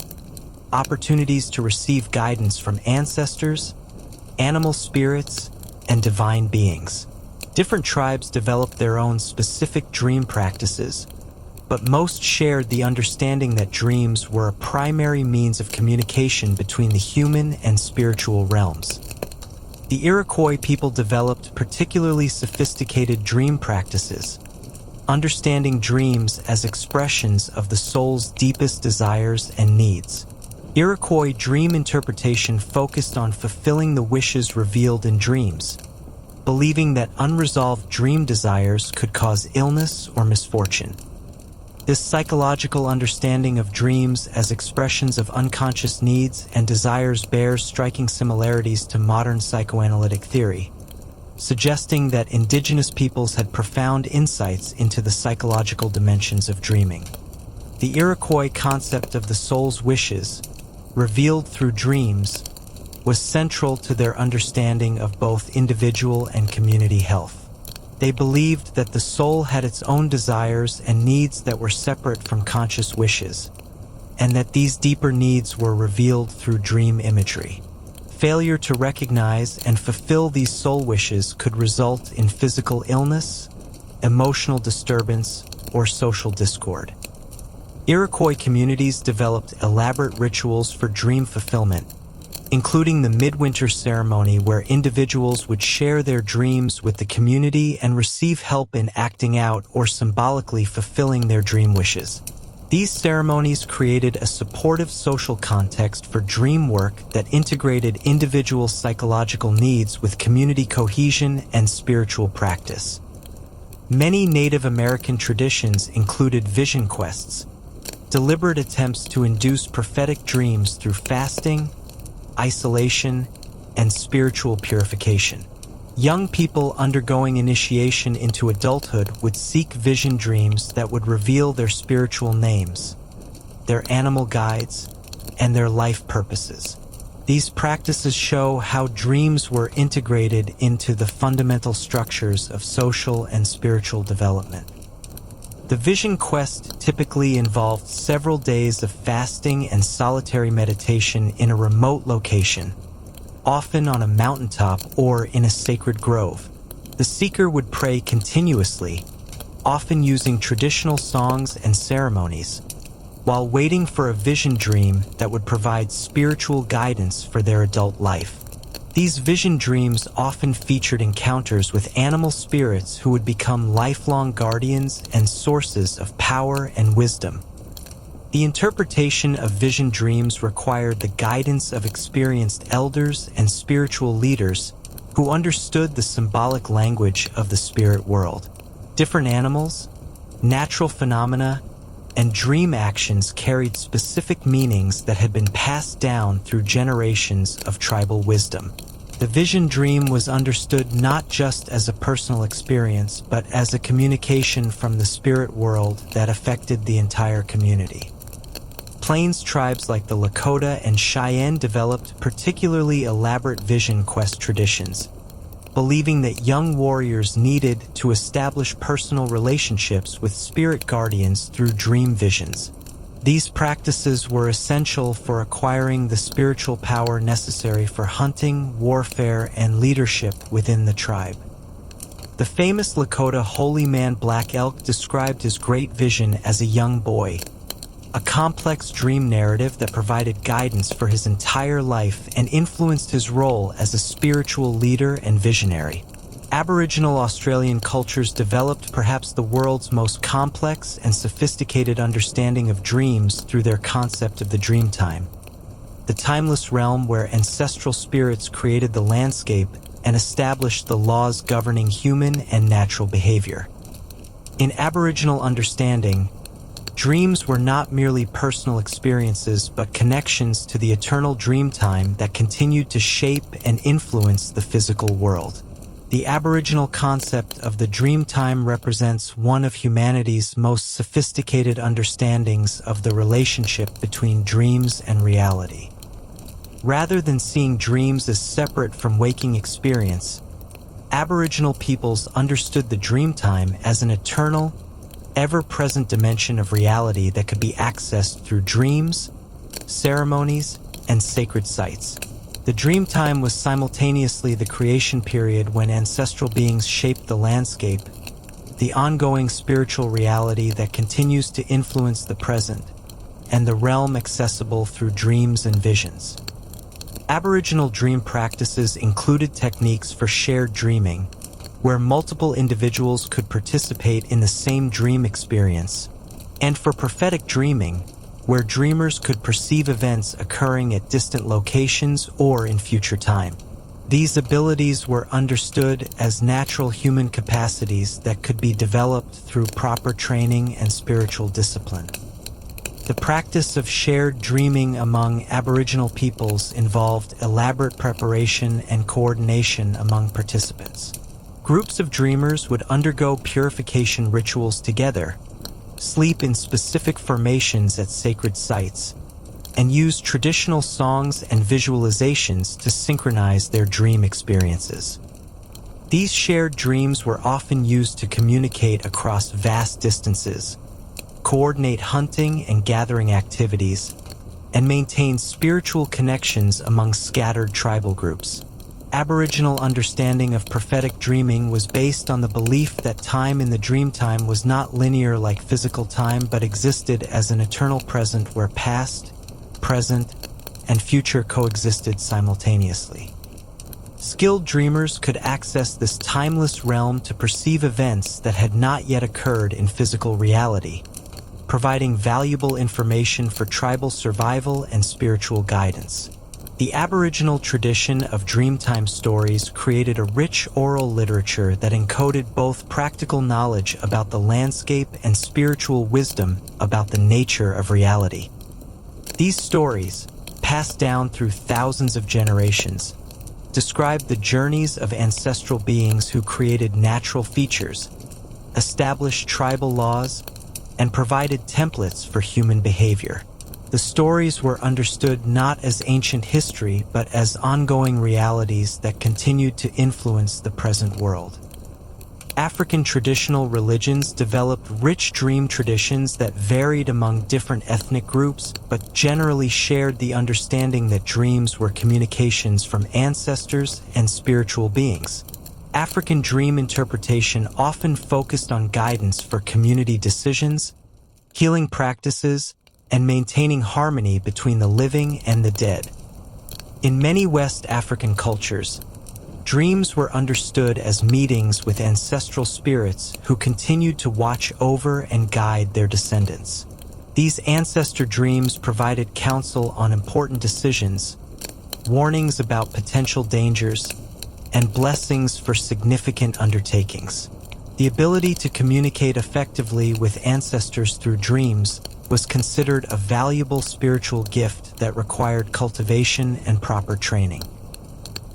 opportunities to receive guidance from ancestors, animal spirits, and divine beings. Different tribes developed their own specific dream practices, but most shared the understanding that dreams were a primary means of communication between the human and spiritual realms. The Iroquois people developed particularly sophisticated dream practices, understanding dreams as expressions of the soul's deepest desires and needs. Iroquois dream interpretation focused on fulfilling the wishes revealed in dreams, believing that unresolved dream desires could cause illness or misfortune. This psychological understanding of dreams as expressions of unconscious needs and desires bears striking similarities to modern psychoanalytic theory, suggesting that indigenous peoples had profound insights into the psychological dimensions of dreaming. The Iroquois concept of the soul's wishes, revealed through dreams, was central to their understanding of both individual and community health. They believed that the soul had its own desires and needs that were separate from conscious wishes, and that these deeper needs were revealed through dream imagery. Failure to recognize and fulfill these soul wishes could result in physical illness, emotional disturbance, or social discord. Iroquois communities developed elaborate rituals for dream fulfillment, including the midwinter ceremony where individuals would share their dreams with the community and receive help in acting out or symbolically fulfilling their dream wishes. These ceremonies created a supportive social context for dream work that integrated individual psychological needs with community cohesion and spiritual practice. Many Native American traditions included vision quests, deliberate attempts to induce prophetic dreams through fasting, isolation, and spiritual purification. Young people undergoing initiation into adulthood would seek vision dreams that would reveal their spiritual names, their animal guides, and their life purposes. These practices show how dreams were integrated into the fundamental structures of social and spiritual development. The vision quest typically involved several days of fasting and solitary meditation in a remote location, often on a mountaintop or in a sacred grove. The seeker would pray continuously, often using traditional songs and ceremonies, while waiting for a vision dream that would provide spiritual guidance for their adult life. These vision dreams often featured encounters with animal spirits who would become lifelong guardians and sources of power and wisdom. The interpretation of vision dreams required the guidance of experienced elders and spiritual leaders who understood the symbolic language of the spirit world. Different animals, natural phenomena, and dream actions carried specific meanings that had been passed down through generations of tribal wisdom. The vision dream was understood not just as a personal experience, but as a communication from the spirit world that affected the entire community. Plains tribes like the Lakota and Cheyenne developed particularly elaborate vision quest traditions, believing that young warriors needed to establish personal relationships with spirit guardians through dream visions. These practices were essential for acquiring the spiritual power necessary for hunting, warfare, and leadership within the tribe. The famous Lakota holy man Black Elk described his great vision as a young boy, a complex dream narrative that provided guidance for his entire life and influenced his role as a spiritual leader and visionary. Aboriginal Australian cultures developed perhaps the world's most complex and sophisticated understanding of dreams through their concept of the dreamtime, the timeless realm where ancestral spirits created the landscape and established the laws governing human and natural behavior. In Aboriginal understanding, dreams were not merely personal experiences but connections to the eternal dreamtime that continued to shape and influence the physical world. The Aboriginal concept of the dreamtime represents one of humanity's most sophisticated understandings of the relationship between dreams and reality. Rather than seeing dreams as separate from waking experience, Aboriginal peoples understood the dreamtime as an eternal, ever-present dimension of reality that could be accessed through dreams, ceremonies, and sacred sites. The dreamtime was simultaneously the creation period when ancestral beings shaped the landscape, the ongoing spiritual reality that continues to influence the present, and the realm accessible through dreams and visions. Aboriginal dream practices included techniques for shared dreaming, where multiple individuals could participate in the same dream experience, and for prophetic dreaming, where dreamers could perceive events occurring at distant locations or in future time. These abilities were understood as natural human capacities that could be developed through proper training and spiritual discipline. The practice of shared dreaming among Aboriginal peoples involved elaborate preparation and coordination among participants. Groups of dreamers would undergo purification rituals together, sleep in specific formations at sacred sites, and used traditional songs and visualizations to synchronize their dream experiences. These shared dreams were often used to communicate across vast distances, coordinate hunting and gathering activities, and maintain spiritual connections among scattered tribal groups. Aboriginal understanding of prophetic dreaming was based on the belief that time in the dream time was not linear like physical time but existed as an eternal present where past, present, and future coexisted simultaneously. Skilled dreamers could access this timeless realm to perceive events that had not yet occurred in physical reality, providing valuable information for tribal survival and spiritual guidance. The Aboriginal tradition of Dreamtime stories created a rich oral literature that encoded both practical knowledge about the landscape and spiritual wisdom about the nature of reality. These stories, passed down through thousands of generations, describe the journeys of ancestral beings who created natural features, established tribal laws, and provided templates for human behavior. The stories were understood not as ancient history, but as ongoing realities that continued to influence the present world. African traditional religions developed rich dream traditions that varied among different ethnic groups, but generally shared the understanding that dreams were communications from ancestors and spiritual beings. African dream interpretation often focused on guidance for community decisions, healing practices, and maintaining harmony between the living and the dead. In many West African cultures, dreams were understood as meetings with ancestral spirits who continued to watch over and guide their descendants. These ancestor dreams provided counsel on important decisions, warnings about potential dangers, and blessings for significant undertakings. The ability to communicate effectively with ancestors through dreams was considered a valuable spiritual gift that required cultivation and proper training.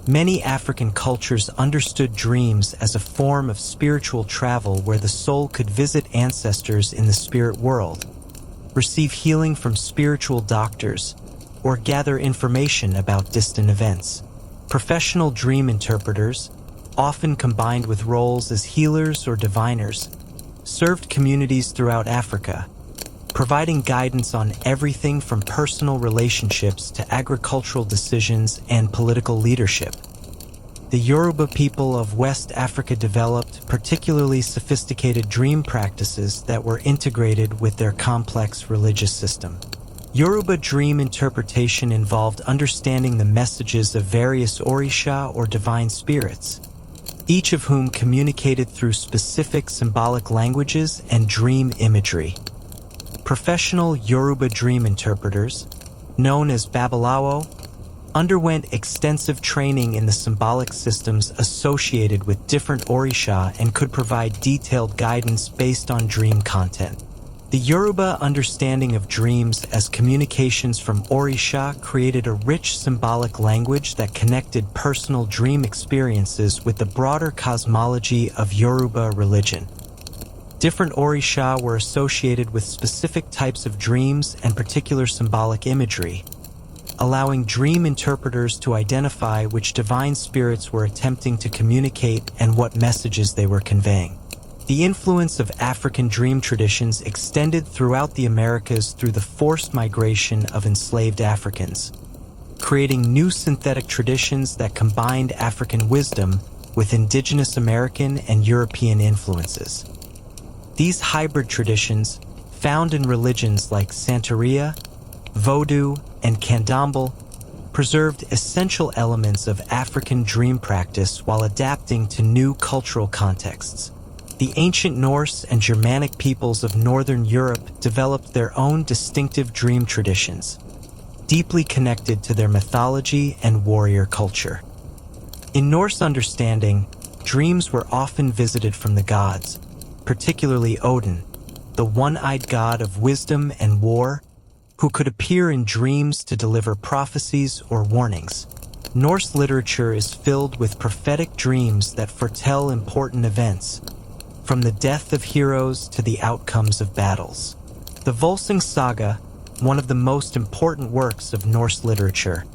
Many African cultures understood dreams as a form of spiritual travel where the soul could visit ancestors in the spirit world, receive healing from spiritual doctors, or gather information about distant events. Professional dream interpreters, often combined with roles as healers or diviners, served communities throughout Africa, providing guidance on everything from personal relationships to agricultural decisions and political leadership. The Yoruba people of West Africa developed particularly sophisticated dream practices that were integrated with their complex religious system. Yoruba dream interpretation involved understanding the messages of various orisha or divine spirits, each of whom communicated through specific symbolic languages and dream imagery. Professional Yoruba dream interpreters, known as Babalawo, underwent extensive training in the symbolic systems associated with different orisha and could provide detailed guidance based on dream content. The Yoruba understanding of dreams as communications from orisha created a rich symbolic language that connected personal dream experiences with the broader cosmology of Yoruba religion. Different orisha were associated with specific types of dreams and particular symbolic imagery, allowing dream interpreters to identify which divine spirits were attempting to communicate and what messages they were conveying. The influence of African dream traditions extended throughout the Americas through the forced migration of enslaved Africans, creating new synthetic traditions that combined African wisdom with indigenous American and European influences. These hybrid traditions, found in religions like Santeria, Vodou, and Candomblé, preserved essential elements of African dream practice while adapting to new cultural contexts. The ancient Norse and Germanic peoples of Northern Europe developed their own distinctive dream traditions, deeply connected to their mythology and warrior culture. In Norse understanding, dreams were often visited from the gods, particularly Odin, the one-eyed god of wisdom and war, who could appear in dreams to deliver prophecies or warnings. Norse literature is filled with prophetic dreams that foretell important events, from the death of heroes to the outcomes of battles. The Volsung Saga, one of the most important works of Norse literature,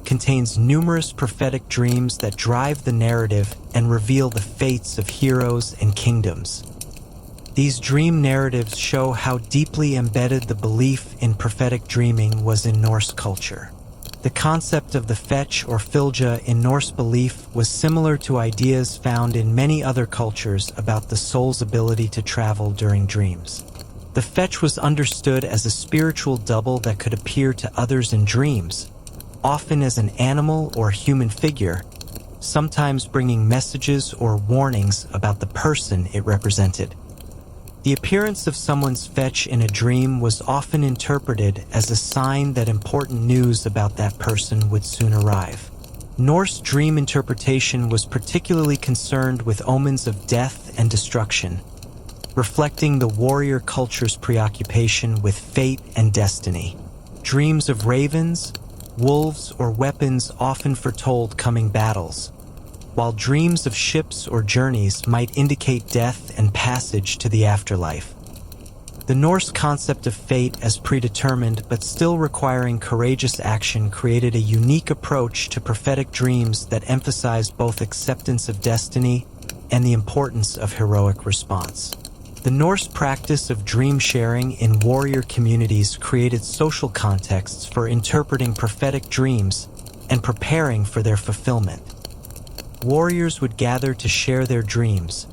contains numerous prophetic dreams that drive the narrative and reveal the fates of heroes and kingdoms. These dream narratives show how deeply embedded the belief in prophetic dreaming was in Norse culture. The concept of the fetch or fylgja in Norse belief was similar to ideas found in many other cultures about the soul's ability to travel during dreams. The fetch was understood as a spiritual double that could appear to others in dreams, often as an animal or human figure, sometimes bringing messages or warnings about the person it represented. The appearance of someone's fetch in a dream was often interpreted as a sign that important news about that person would soon arrive. Norse dream interpretation was particularly concerned with omens of death and destruction, reflecting the warrior culture's preoccupation with fate and destiny. Dreams of ravens, wolves, or weapons often foretold coming battles, while dreams of ships or journeys might indicate death and passage to the afterlife. The Norse concept of fate as predetermined but still requiring courageous action created a unique approach to prophetic dreams that emphasized both acceptance of destiny and the importance of heroic response. The Norse practice of dream sharing in warrior communities created social contexts for interpreting prophetic dreams and preparing for their fulfillment. Warriors would gather to share their dreams,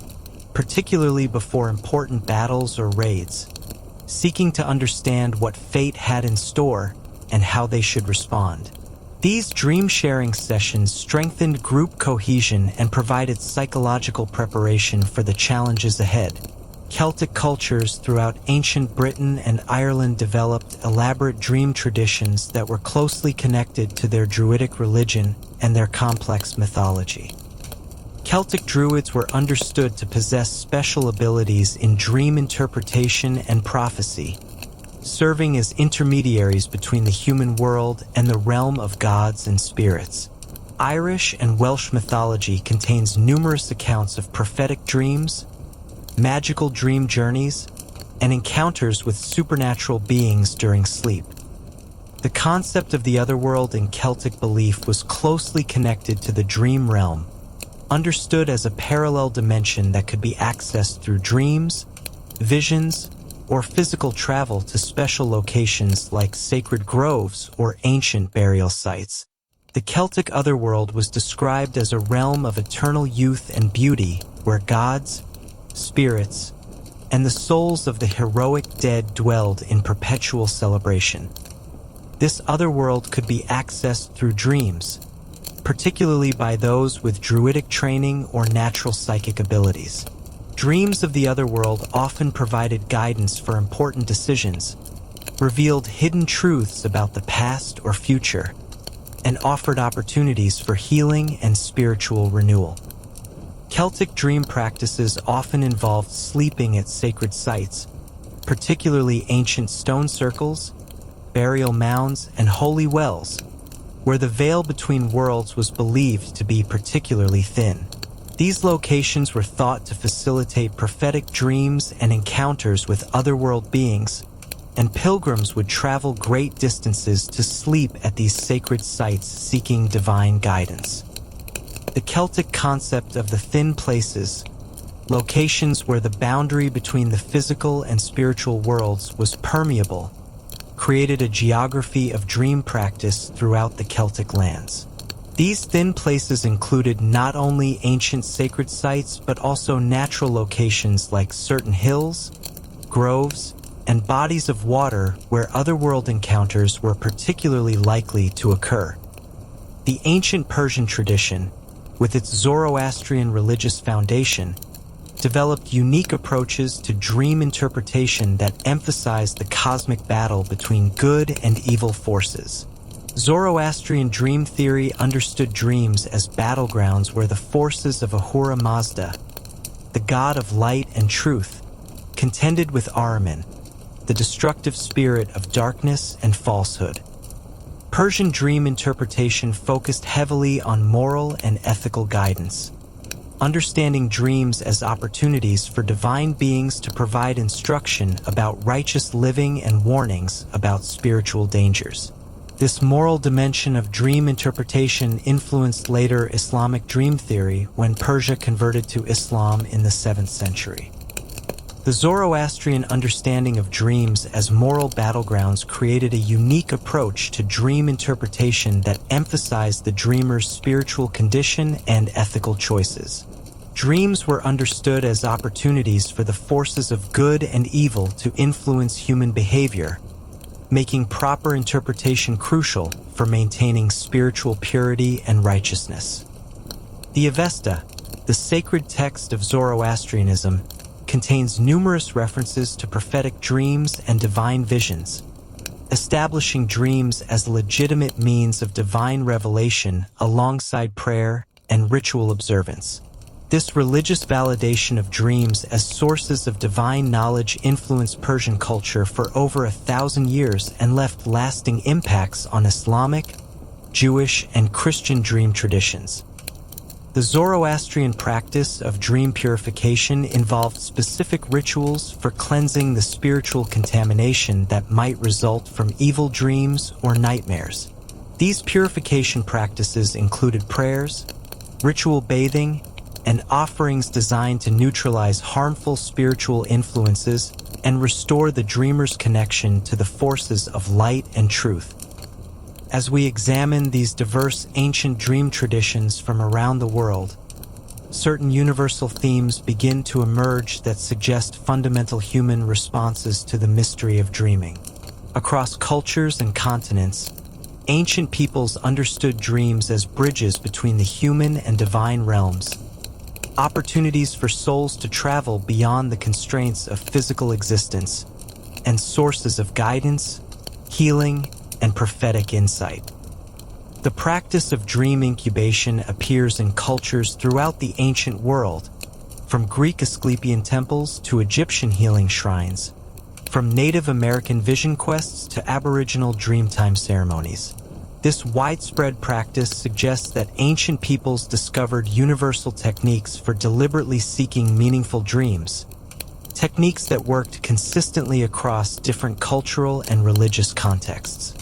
particularly before important battles or raids, seeking to understand what fate had in store and how they should respond. These dream-sharing sessions strengthened group cohesion and provided psychological preparation for the challenges ahead. Celtic cultures throughout ancient Britain and Ireland developed elaborate dream traditions that were closely connected to their Druidic religion and their complex mythology. Celtic Druids were understood to possess special abilities in dream interpretation and prophecy, serving as intermediaries between the human world and the realm of gods and spirits. Irish and Welsh mythology contains numerous accounts of prophetic dreams, magical dream journeys, and encounters with supernatural beings during sleep. The concept of the otherworld in Celtic belief was closely connected to the dream realm, understood as a parallel dimension that could be accessed through dreams, visions, or physical travel to special locations like sacred groves or ancient burial sites. The Celtic otherworld was described as a realm of eternal youth and beauty where gods, spirits, and the souls of the heroic dead dwelled in perpetual celebration. This otherworld could be accessed through dreams, particularly by those with druidic training or natural psychic abilities. Dreams of the otherworld often provided guidance for important decisions, revealed hidden truths about the past or future, and offered opportunities for healing and spiritual renewal. Celtic dream practices often involved sleeping at sacred sites, particularly ancient stone circles, burial mounds, and holy wells, where the veil between worlds was believed to be particularly thin. These locations were thought to facilitate prophetic dreams and encounters with otherworld beings, and pilgrims would travel great distances to sleep at these sacred sites seeking divine guidance. The Celtic concept of the thin places, locations where the boundary between the physical and spiritual worlds was permeable, created a geography of dream practice throughout the Celtic lands. These thin places included not only ancient sacred sites, but also natural locations like certain hills, groves, and bodies of water where otherworld encounters were particularly likely to occur. The ancient Persian tradition, with its Zoroastrian religious foundation, developed unique approaches to dream interpretation that emphasized the cosmic battle between good and evil forces. Zoroastrian dream theory understood dreams as battlegrounds where the forces of Ahura Mazda, the god of light and truth, contended with Ahriman, the destructive spirit of darkness and falsehood. Persian dream interpretation focused heavily on moral and ethical guidance, understanding dreams as opportunities for divine beings to provide instruction about righteous living and warnings about spiritual dangers. This moral dimension of dream interpretation influenced later Islamic dream theory when Persia converted to Islam in the 7th century. The Zoroastrian understanding of dreams as moral battlegrounds created a unique approach to dream interpretation that emphasized the dreamer's spiritual condition and ethical choices. Dreams were understood as opportunities for the forces of good and evil to influence human behavior, making proper interpretation crucial for maintaining spiritual purity and righteousness. The Avesta, the sacred text of Zoroastrianism, contains numerous references to prophetic dreams and divine visions, establishing dreams as legitimate means of divine revelation alongside prayer and ritual observance. This religious validation of dreams as sources of divine knowledge influenced Persian culture for over 1,000 years and left lasting impacts on Islamic, Jewish, and Christian dream traditions. The Zoroastrian practice of dream purification involved specific rituals for cleansing the spiritual contamination that might result from evil dreams or nightmares. These purification practices included prayers, ritual bathing, and offerings designed to neutralize harmful spiritual influences and restore the dreamer's connection to the forces of light and truth. As we examine these diverse ancient dream traditions from around the world, certain universal themes begin to emerge that suggest fundamental human responses to the mystery of dreaming. Across cultures and continents, ancient peoples understood dreams as bridges between the human and divine realms, opportunities for souls to travel beyond the constraints of physical existence, and sources of guidance, healing, and prophetic insight. The practice of dream incubation appears in cultures throughout the ancient world, from Greek Asclepian temples to Egyptian healing shrines, from Native American vision quests to Aboriginal dreamtime ceremonies. This widespread practice suggests that ancient peoples discovered universal techniques for deliberately seeking meaningful dreams, techniques that worked consistently across different cultural and religious contexts.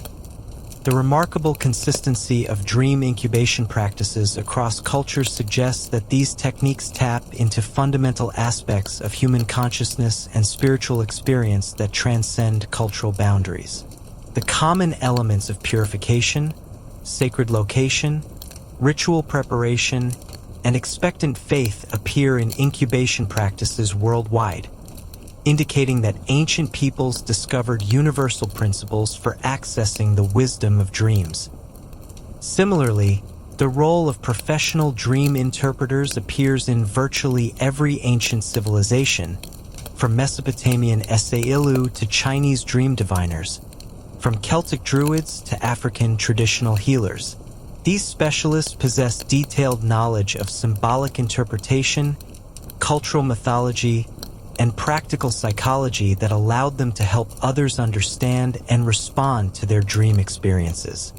The remarkable consistency of dream incubation practices across cultures suggests that these techniques tap into fundamental aspects of human consciousness and spiritual experience that transcend cultural boundaries. The common elements of purification, sacred location, ritual preparation, and expectant faith appear in incubation practices worldwide, indicating that ancient peoples discovered universal principles for accessing the wisdom of dreams. Similarly, the role of professional dream interpreters appears in virtually every ancient civilization, from Mesopotamian Essay-Ilu to Chinese dream diviners, from Celtic druids to African traditional healers. These specialists possess detailed knowledge of symbolic interpretation, cultural mythology, and practical psychology that allowed them to help others understand and respond to their dream experiences.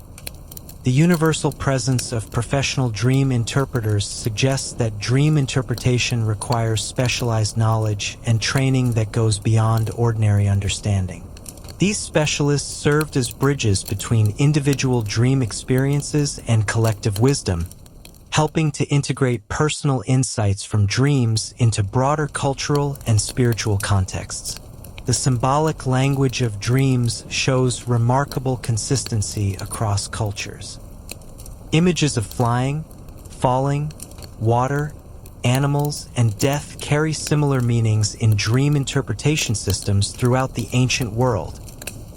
The universal presence of professional dream interpreters suggests that dream interpretation requires specialized knowledge and training that goes beyond ordinary understanding. These specialists served as bridges between individual dream experiences and collective wisdom, helping to integrate personal insights from dreams into broader cultural and spiritual contexts. The symbolic language of dreams shows remarkable consistency across cultures. Images of flying, falling, water, animals, and death carry similar meanings in dream interpretation systems throughout the ancient world,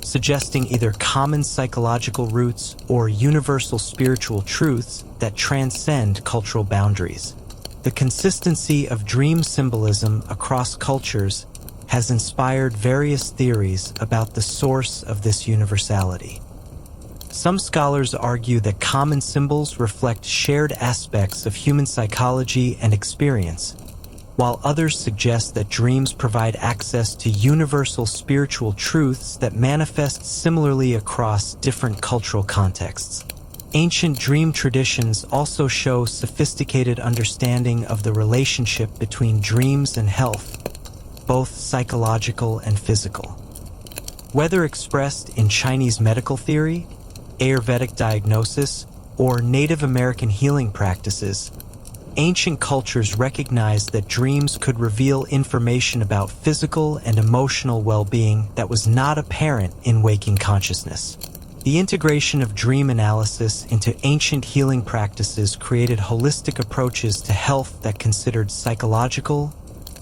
suggesting either common psychological roots or universal spiritual truths that transcend cultural boundaries. The consistency of dream symbolism across cultures has inspired various theories about the source of this universality. Some scholars argue that common symbols reflect shared aspects of human psychology and experience, while others suggest that dreams provide access to universal spiritual truths that manifest similarly across different cultural contexts. Ancient dream traditions also show sophisticated understanding of the relationship between dreams and health, both psychological and physical. Whether expressed in Chinese medical theory, Ayurvedic diagnosis, or Native American healing practices, ancient cultures recognized that dreams could reveal information about physical and emotional well-being that was not apparent in waking consciousness. The integration of dream analysis into ancient healing practices created holistic approaches to health that considered psychological,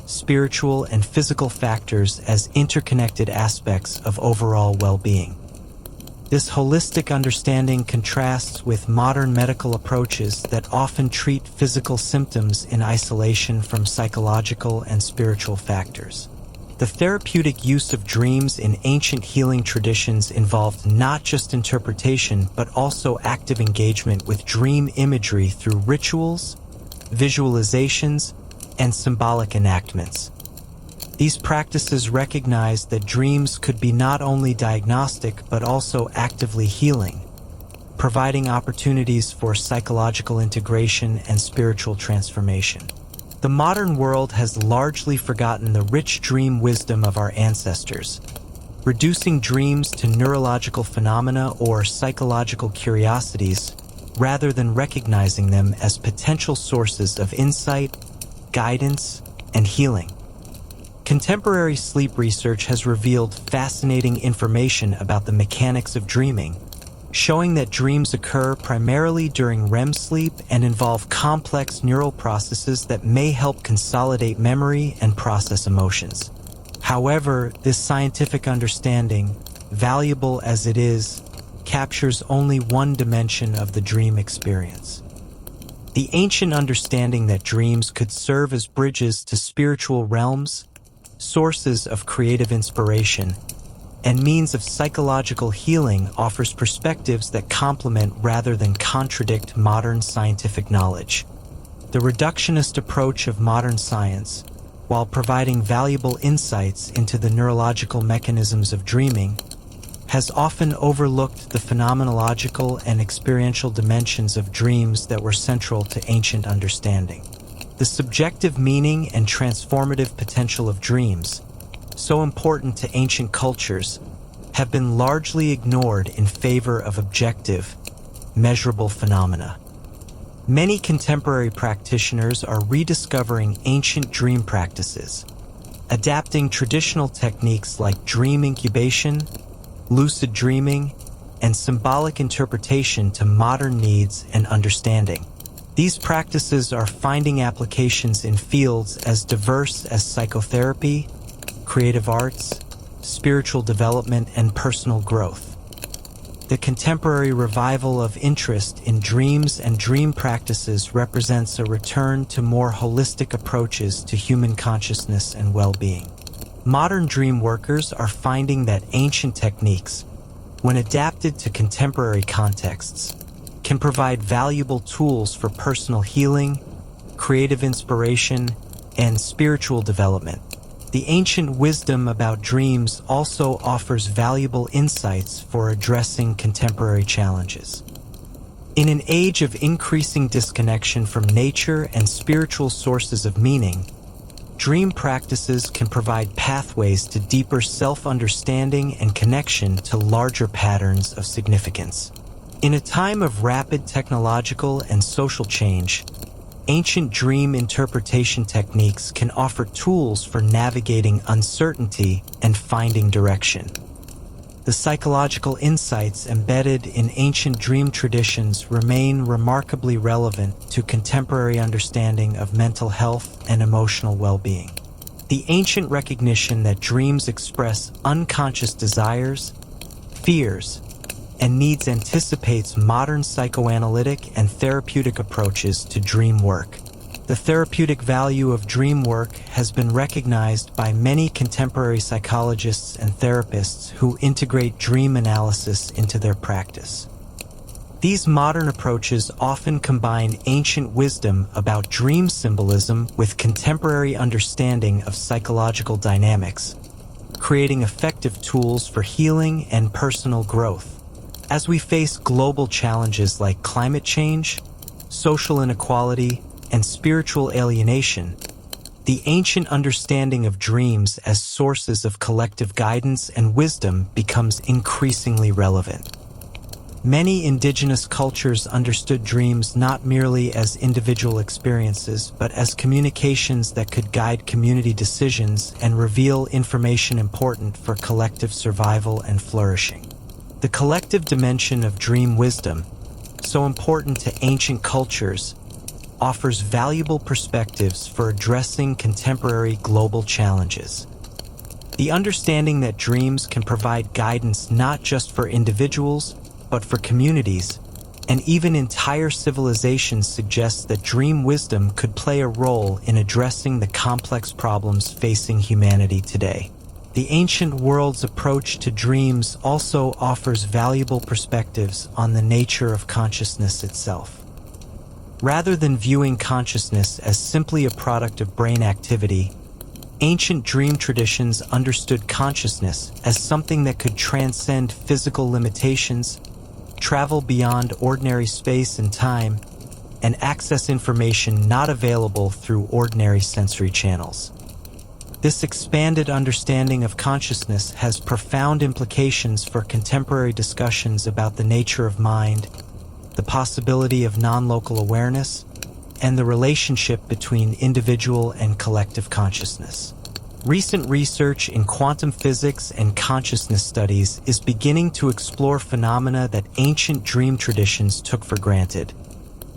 spiritual, and physical factors as interconnected aspects of overall well-being. This holistic understanding contrasts with modern medical approaches that often treat physical symptoms in isolation from psychological and spiritual factors. The therapeutic use of dreams in ancient healing traditions involved not just interpretation but also active engagement with dream imagery through rituals, visualizations, and symbolic enactments. These practices recognized that dreams could be not only diagnostic but also actively healing, providing opportunities for psychological integration and spiritual transformation. The modern world has largely forgotten the rich dream wisdom of our ancestors, reducing dreams to neurological phenomena or psychological curiosities rather than recognizing them as potential sources of insight, guidance, and healing. Contemporary sleep research has revealed fascinating information about the mechanics of dreaming, showing that dreams occur primarily during REM sleep and involve complex neural processes that may help consolidate memory and process emotions. However, this scientific understanding, valuable as it is, captures only one dimension of the dream experience. The ancient understanding that dreams could serve as bridges to spiritual realms, sources of creative inspiration, and means of psychological healing offers perspectives that complement rather than contradict modern scientific knowledge. The reductionist approach of modern science, while providing valuable insights into the neurological mechanisms of dreaming, has often overlooked the phenomenological and experiential dimensions of dreams that were central to ancient understanding. The subjective meaning and transformative potential of dreams, so important to ancient cultures, have been largely ignored in favor of objective, measurable phenomena. Many contemporary practitioners are rediscovering ancient dream practices, adapting traditional techniques like dream incubation, lucid dreaming, and symbolic interpretation to modern needs and understanding. These practices are finding applications in fields as diverse as psychotherapy, creative arts, spiritual development, and personal growth. The contemporary revival of interest in dreams and dream practices represents a return to more holistic approaches to human consciousness and well-being. Modern dream workers are finding that ancient techniques, when adapted to contemporary contexts, can provide valuable tools for personal healing, creative inspiration, and spiritual development. The ancient wisdom about dreams also offers valuable insights for addressing contemporary challenges. In an age of increasing disconnection from nature and spiritual sources of meaning, dream practices can provide pathways to deeper self-understanding and connection to larger patterns of significance. In a time of rapid technological and social change, ancient dream interpretation techniques can offer tools for navigating uncertainty and finding direction. The psychological insights embedded in ancient dream traditions remain remarkably relevant to contemporary understanding of mental health and emotional well-being. The ancient recognition that dreams express unconscious desires, fears, and needs anticipates modern psychoanalytic and therapeutic approaches to dream work. The therapeutic value of dream work has been recognized by many contemporary psychologists and therapists who integrate dream analysis into their practice. These modern approaches often combine ancient wisdom about dream symbolism with contemporary understanding of psychological dynamics, creating effective tools for healing and personal growth. As we face global challenges like climate change, social inequality, and spiritual alienation, the ancient understanding of dreams as sources of collective guidance and wisdom becomes increasingly relevant. Many indigenous cultures understood dreams not merely as individual experiences, but as communications that could guide community decisions and reveal information important for collective survival and flourishing. The collective dimension of dream wisdom, so important to ancient cultures, offers valuable perspectives for addressing contemporary global challenges. The understanding that dreams can provide guidance not just for individuals, but for communities, and even entire civilizations suggests that dream wisdom could play a role in addressing the complex problems facing humanity today. The ancient world's approach to dreams also offers valuable perspectives on the nature of consciousness itself. Rather than viewing consciousness as simply a product of brain activity, ancient dream traditions understood consciousness as something that could transcend physical limitations, travel beyond ordinary space and time, and access information not available through ordinary sensory channels. This expanded understanding of consciousness has profound implications for contemporary discussions about the nature of mind, the possibility of non-local awareness, and the relationship between individual and collective consciousness. Recent research in quantum physics and consciousness studies is beginning to explore phenomena that ancient dream traditions took for granted,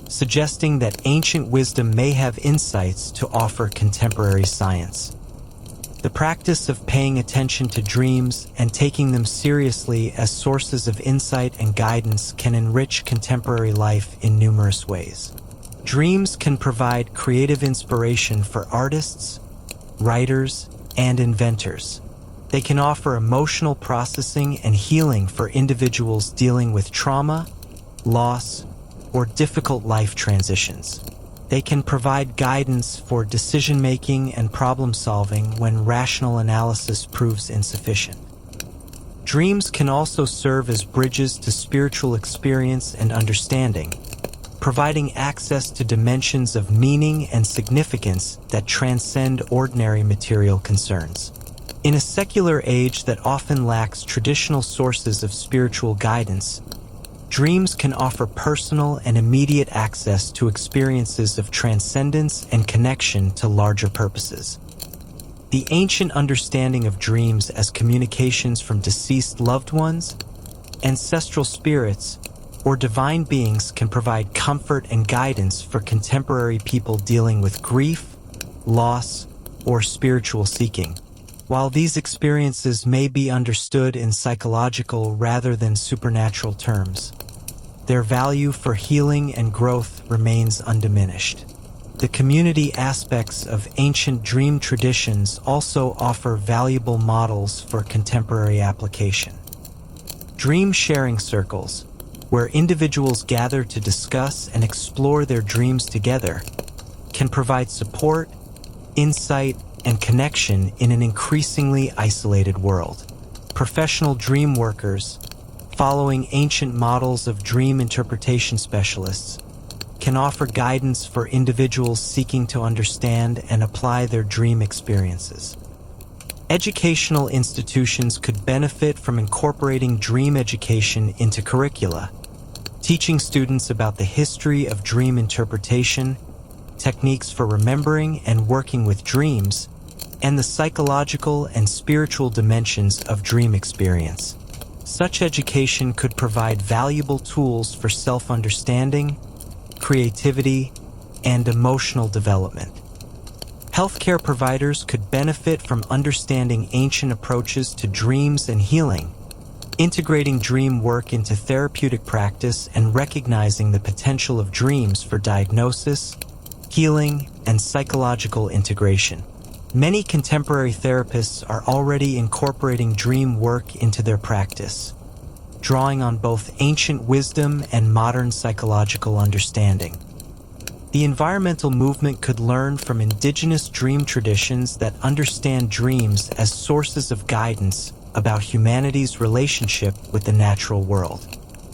suggesting that ancient wisdom may have insights to offer contemporary science. The practice of paying attention to dreams and taking them seriously as sources of insight and guidance can enrich contemporary life in numerous ways. Dreams can provide creative inspiration for artists, writers, and inventors. They can offer emotional processing and healing for individuals dealing with trauma, loss, or difficult life transitions. They can provide guidance for decision-making and problem-solving when rational analysis proves insufficient. Dreams can also serve as bridges to spiritual experience and understanding, providing access to dimensions of meaning and significance that transcend ordinary material concerns. In a secular age that often lacks traditional sources of spiritual guidance, dreams can offer personal and immediate access to experiences of transcendence and connection to larger purposes. The ancient understanding of dreams as communications from deceased loved ones, ancestral spirits, or divine beings can provide comfort and guidance for contemporary people dealing with grief, loss, or spiritual seeking. While these experiences may be understood in psychological rather than supernatural terms, their value for healing and growth remains undiminished. The community aspects of ancient dream traditions also offer valuable models for contemporary application. Dream sharing circles, where individuals gather to discuss and explore their dreams together, can provide support, insight, and connection in an increasingly isolated world. Professional dream workers, following ancient models of dream interpretation specialists, can offer guidance for individuals seeking to understand and apply their dream experiences. Educational institutions could benefit from incorporating dream education into curricula, teaching students about the history of dream interpretation, techniques for remembering and working with dreams, and the psychological and spiritual dimensions of dream experience. Such education could provide valuable tools for self-understanding, creativity, and emotional development. Healthcare providers could benefit from understanding ancient approaches to dreams and healing, integrating dream work into therapeutic practice and recognizing the potential of dreams for diagnosis, healing, and psychological integration. Many contemporary therapists are already incorporating dream work into their practice, drawing on both ancient wisdom and modern psychological understanding. The environmental movement could learn from indigenous dream traditions that understand dreams as sources of guidance about humanity's relationship with the natural world.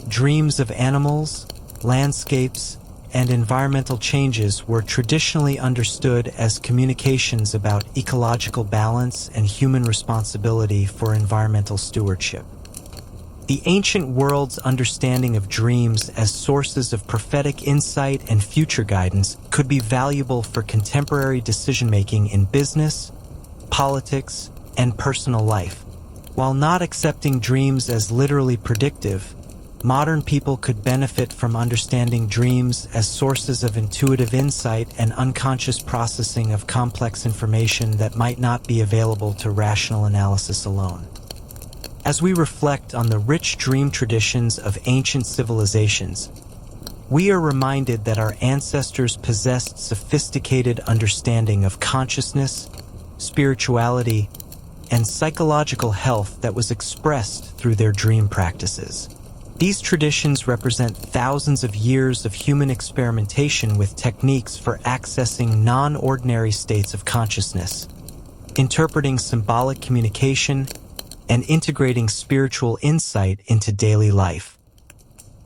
Dreams of animals, landscapes, and environmental changes were traditionally understood as communications about ecological balance and human responsibility for environmental stewardship. The ancient world's understanding of dreams as sources of prophetic insight and future guidance could be valuable for contemporary decision-making in business, politics, and personal life. While not accepting dreams as literally predictive, modern people could benefit from understanding dreams as sources of intuitive insight and unconscious processing of complex information that might not be available to rational analysis alone. As we reflect on the rich dream traditions of ancient civilizations, we are reminded that our ancestors possessed sophisticated understanding of consciousness, spirituality, and psychological health that was expressed through their dream practices. These traditions represent thousands of years of human experimentation with techniques for accessing non-ordinary states of consciousness, interpreting symbolic communication, and integrating spiritual insight into daily life.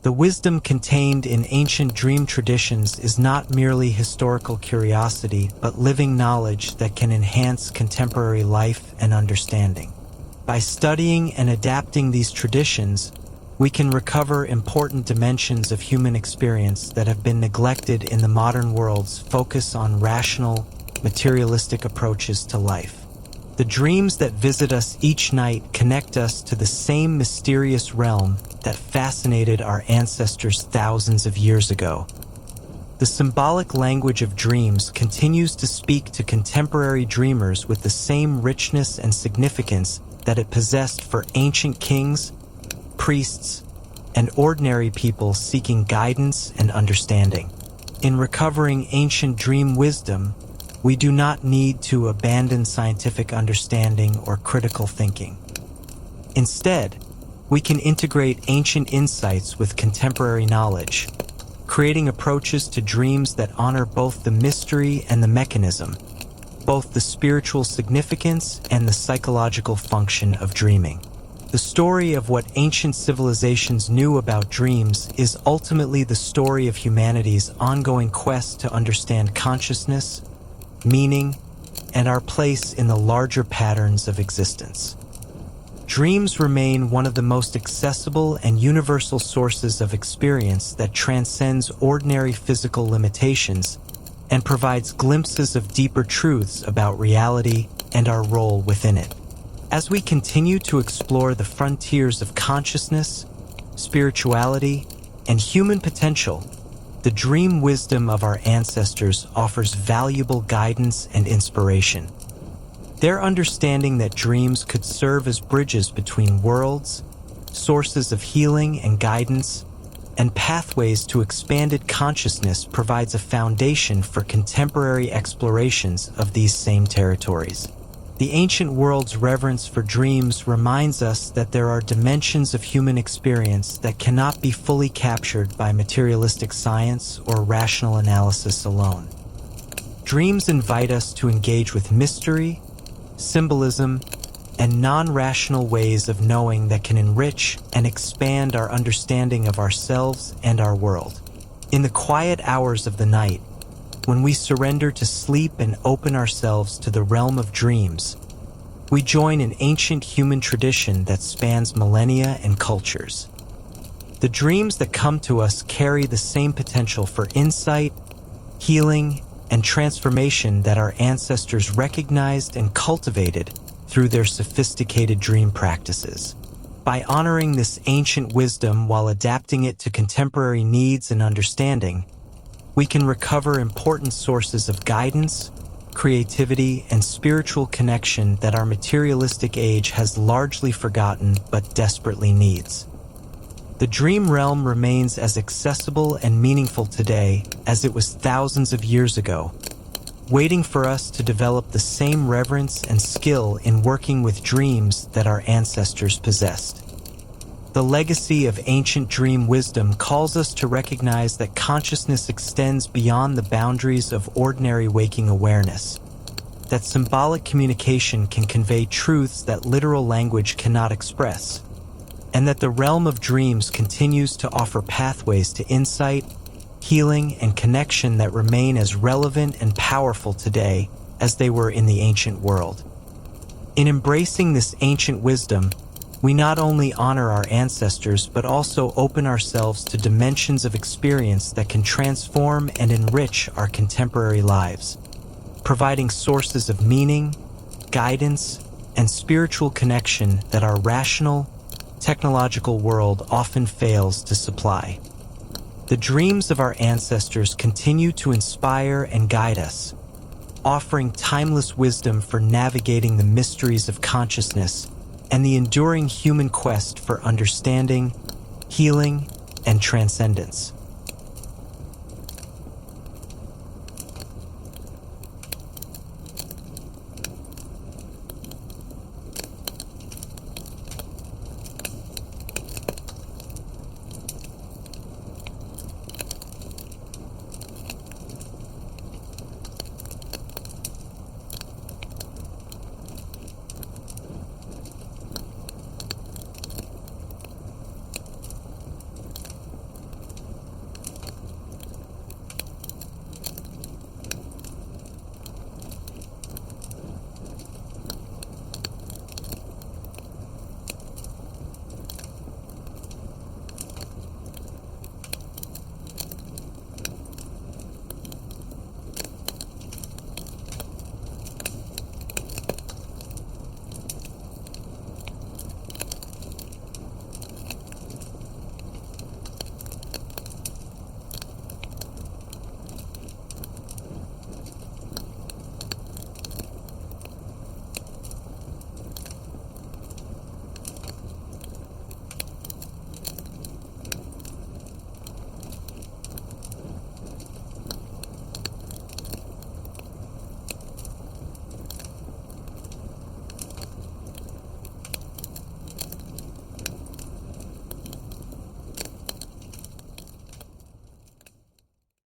The wisdom contained in ancient dream traditions is not merely historical curiosity, but living knowledge that can enhance contemporary life and understanding. By studying and adapting these traditions, we can recover important dimensions of human experience that have been neglected in the modern world's focus on rational, materialistic approaches to life. The dreams that visit us each night connect us to the same mysterious realm that fascinated our ancestors thousands of years ago. The symbolic language of dreams continues to speak to contemporary dreamers with the same richness and significance that it possessed for ancient kings, priests, and ordinary people seeking guidance and understanding. In recovering ancient dream wisdom, we do not need to abandon scientific understanding or critical thinking. Instead, we can integrate ancient insights with contemporary knowledge, creating approaches to dreams that honor both the mystery and the mechanism, both the spiritual significance and the psychological function of dreaming. The story of what ancient civilizations knew about dreams is ultimately the story of humanity's ongoing quest to understand consciousness, meaning, and our place in the larger patterns of existence. Dreams remain one of the most accessible and universal sources of experience that transcends ordinary physical limitations and provides glimpses of deeper truths about reality and our role within it. As we continue to explore the frontiers of consciousness, spirituality, and human potential, the dream wisdom of our ancestors offers valuable guidance and inspiration. Their understanding that dreams could serve as bridges between worlds, sources of healing and guidance, and pathways to expanded consciousness provides a foundation for contemporary explorations of these same territories. The ancient world's reverence for dreams reminds us that there are dimensions of human experience that cannot be fully captured by materialistic science or rational analysis alone. Dreams invite us to engage with mystery, symbolism, and non-rational ways of knowing that can enrich and expand our understanding of ourselves and our world. In the quiet hours of the night, when we surrender to sleep and open ourselves to the realm of dreams, we join an ancient human tradition that spans millennia and cultures. The dreams that come to us carry the same potential for insight, healing, and transformation that our ancestors recognized and cultivated through their sophisticated dream practices. By honoring this ancient wisdom while adapting it to contemporary needs and understanding, we can recover important sources of guidance, creativity, and spiritual connection that our materialistic age has largely forgotten but desperately needs. The dream realm remains as accessible and meaningful today as it was thousands of years ago, waiting for us to develop the same reverence and skill in working with dreams that our ancestors possessed. The legacy of ancient dream wisdom calls us to recognize that consciousness extends beyond the boundaries of ordinary waking awareness, that symbolic communication can convey truths that literal language cannot express, and that the realm of dreams continues to offer pathways to insight, healing, and connection that remain as relevant and powerful today as they were in the ancient world. In embracing this ancient wisdom, we not only honor our ancestors but also open ourselves to dimensions of experience that can transform and enrich our contemporary lives, providing sources of meaning, guidance, and spiritual connection that our rational, technological world often fails to supply. The dreams of our ancestors continue to inspire and guide us, offering timeless wisdom for navigating the mysteries of consciousness and the enduring human quest for understanding, healing, and transcendence.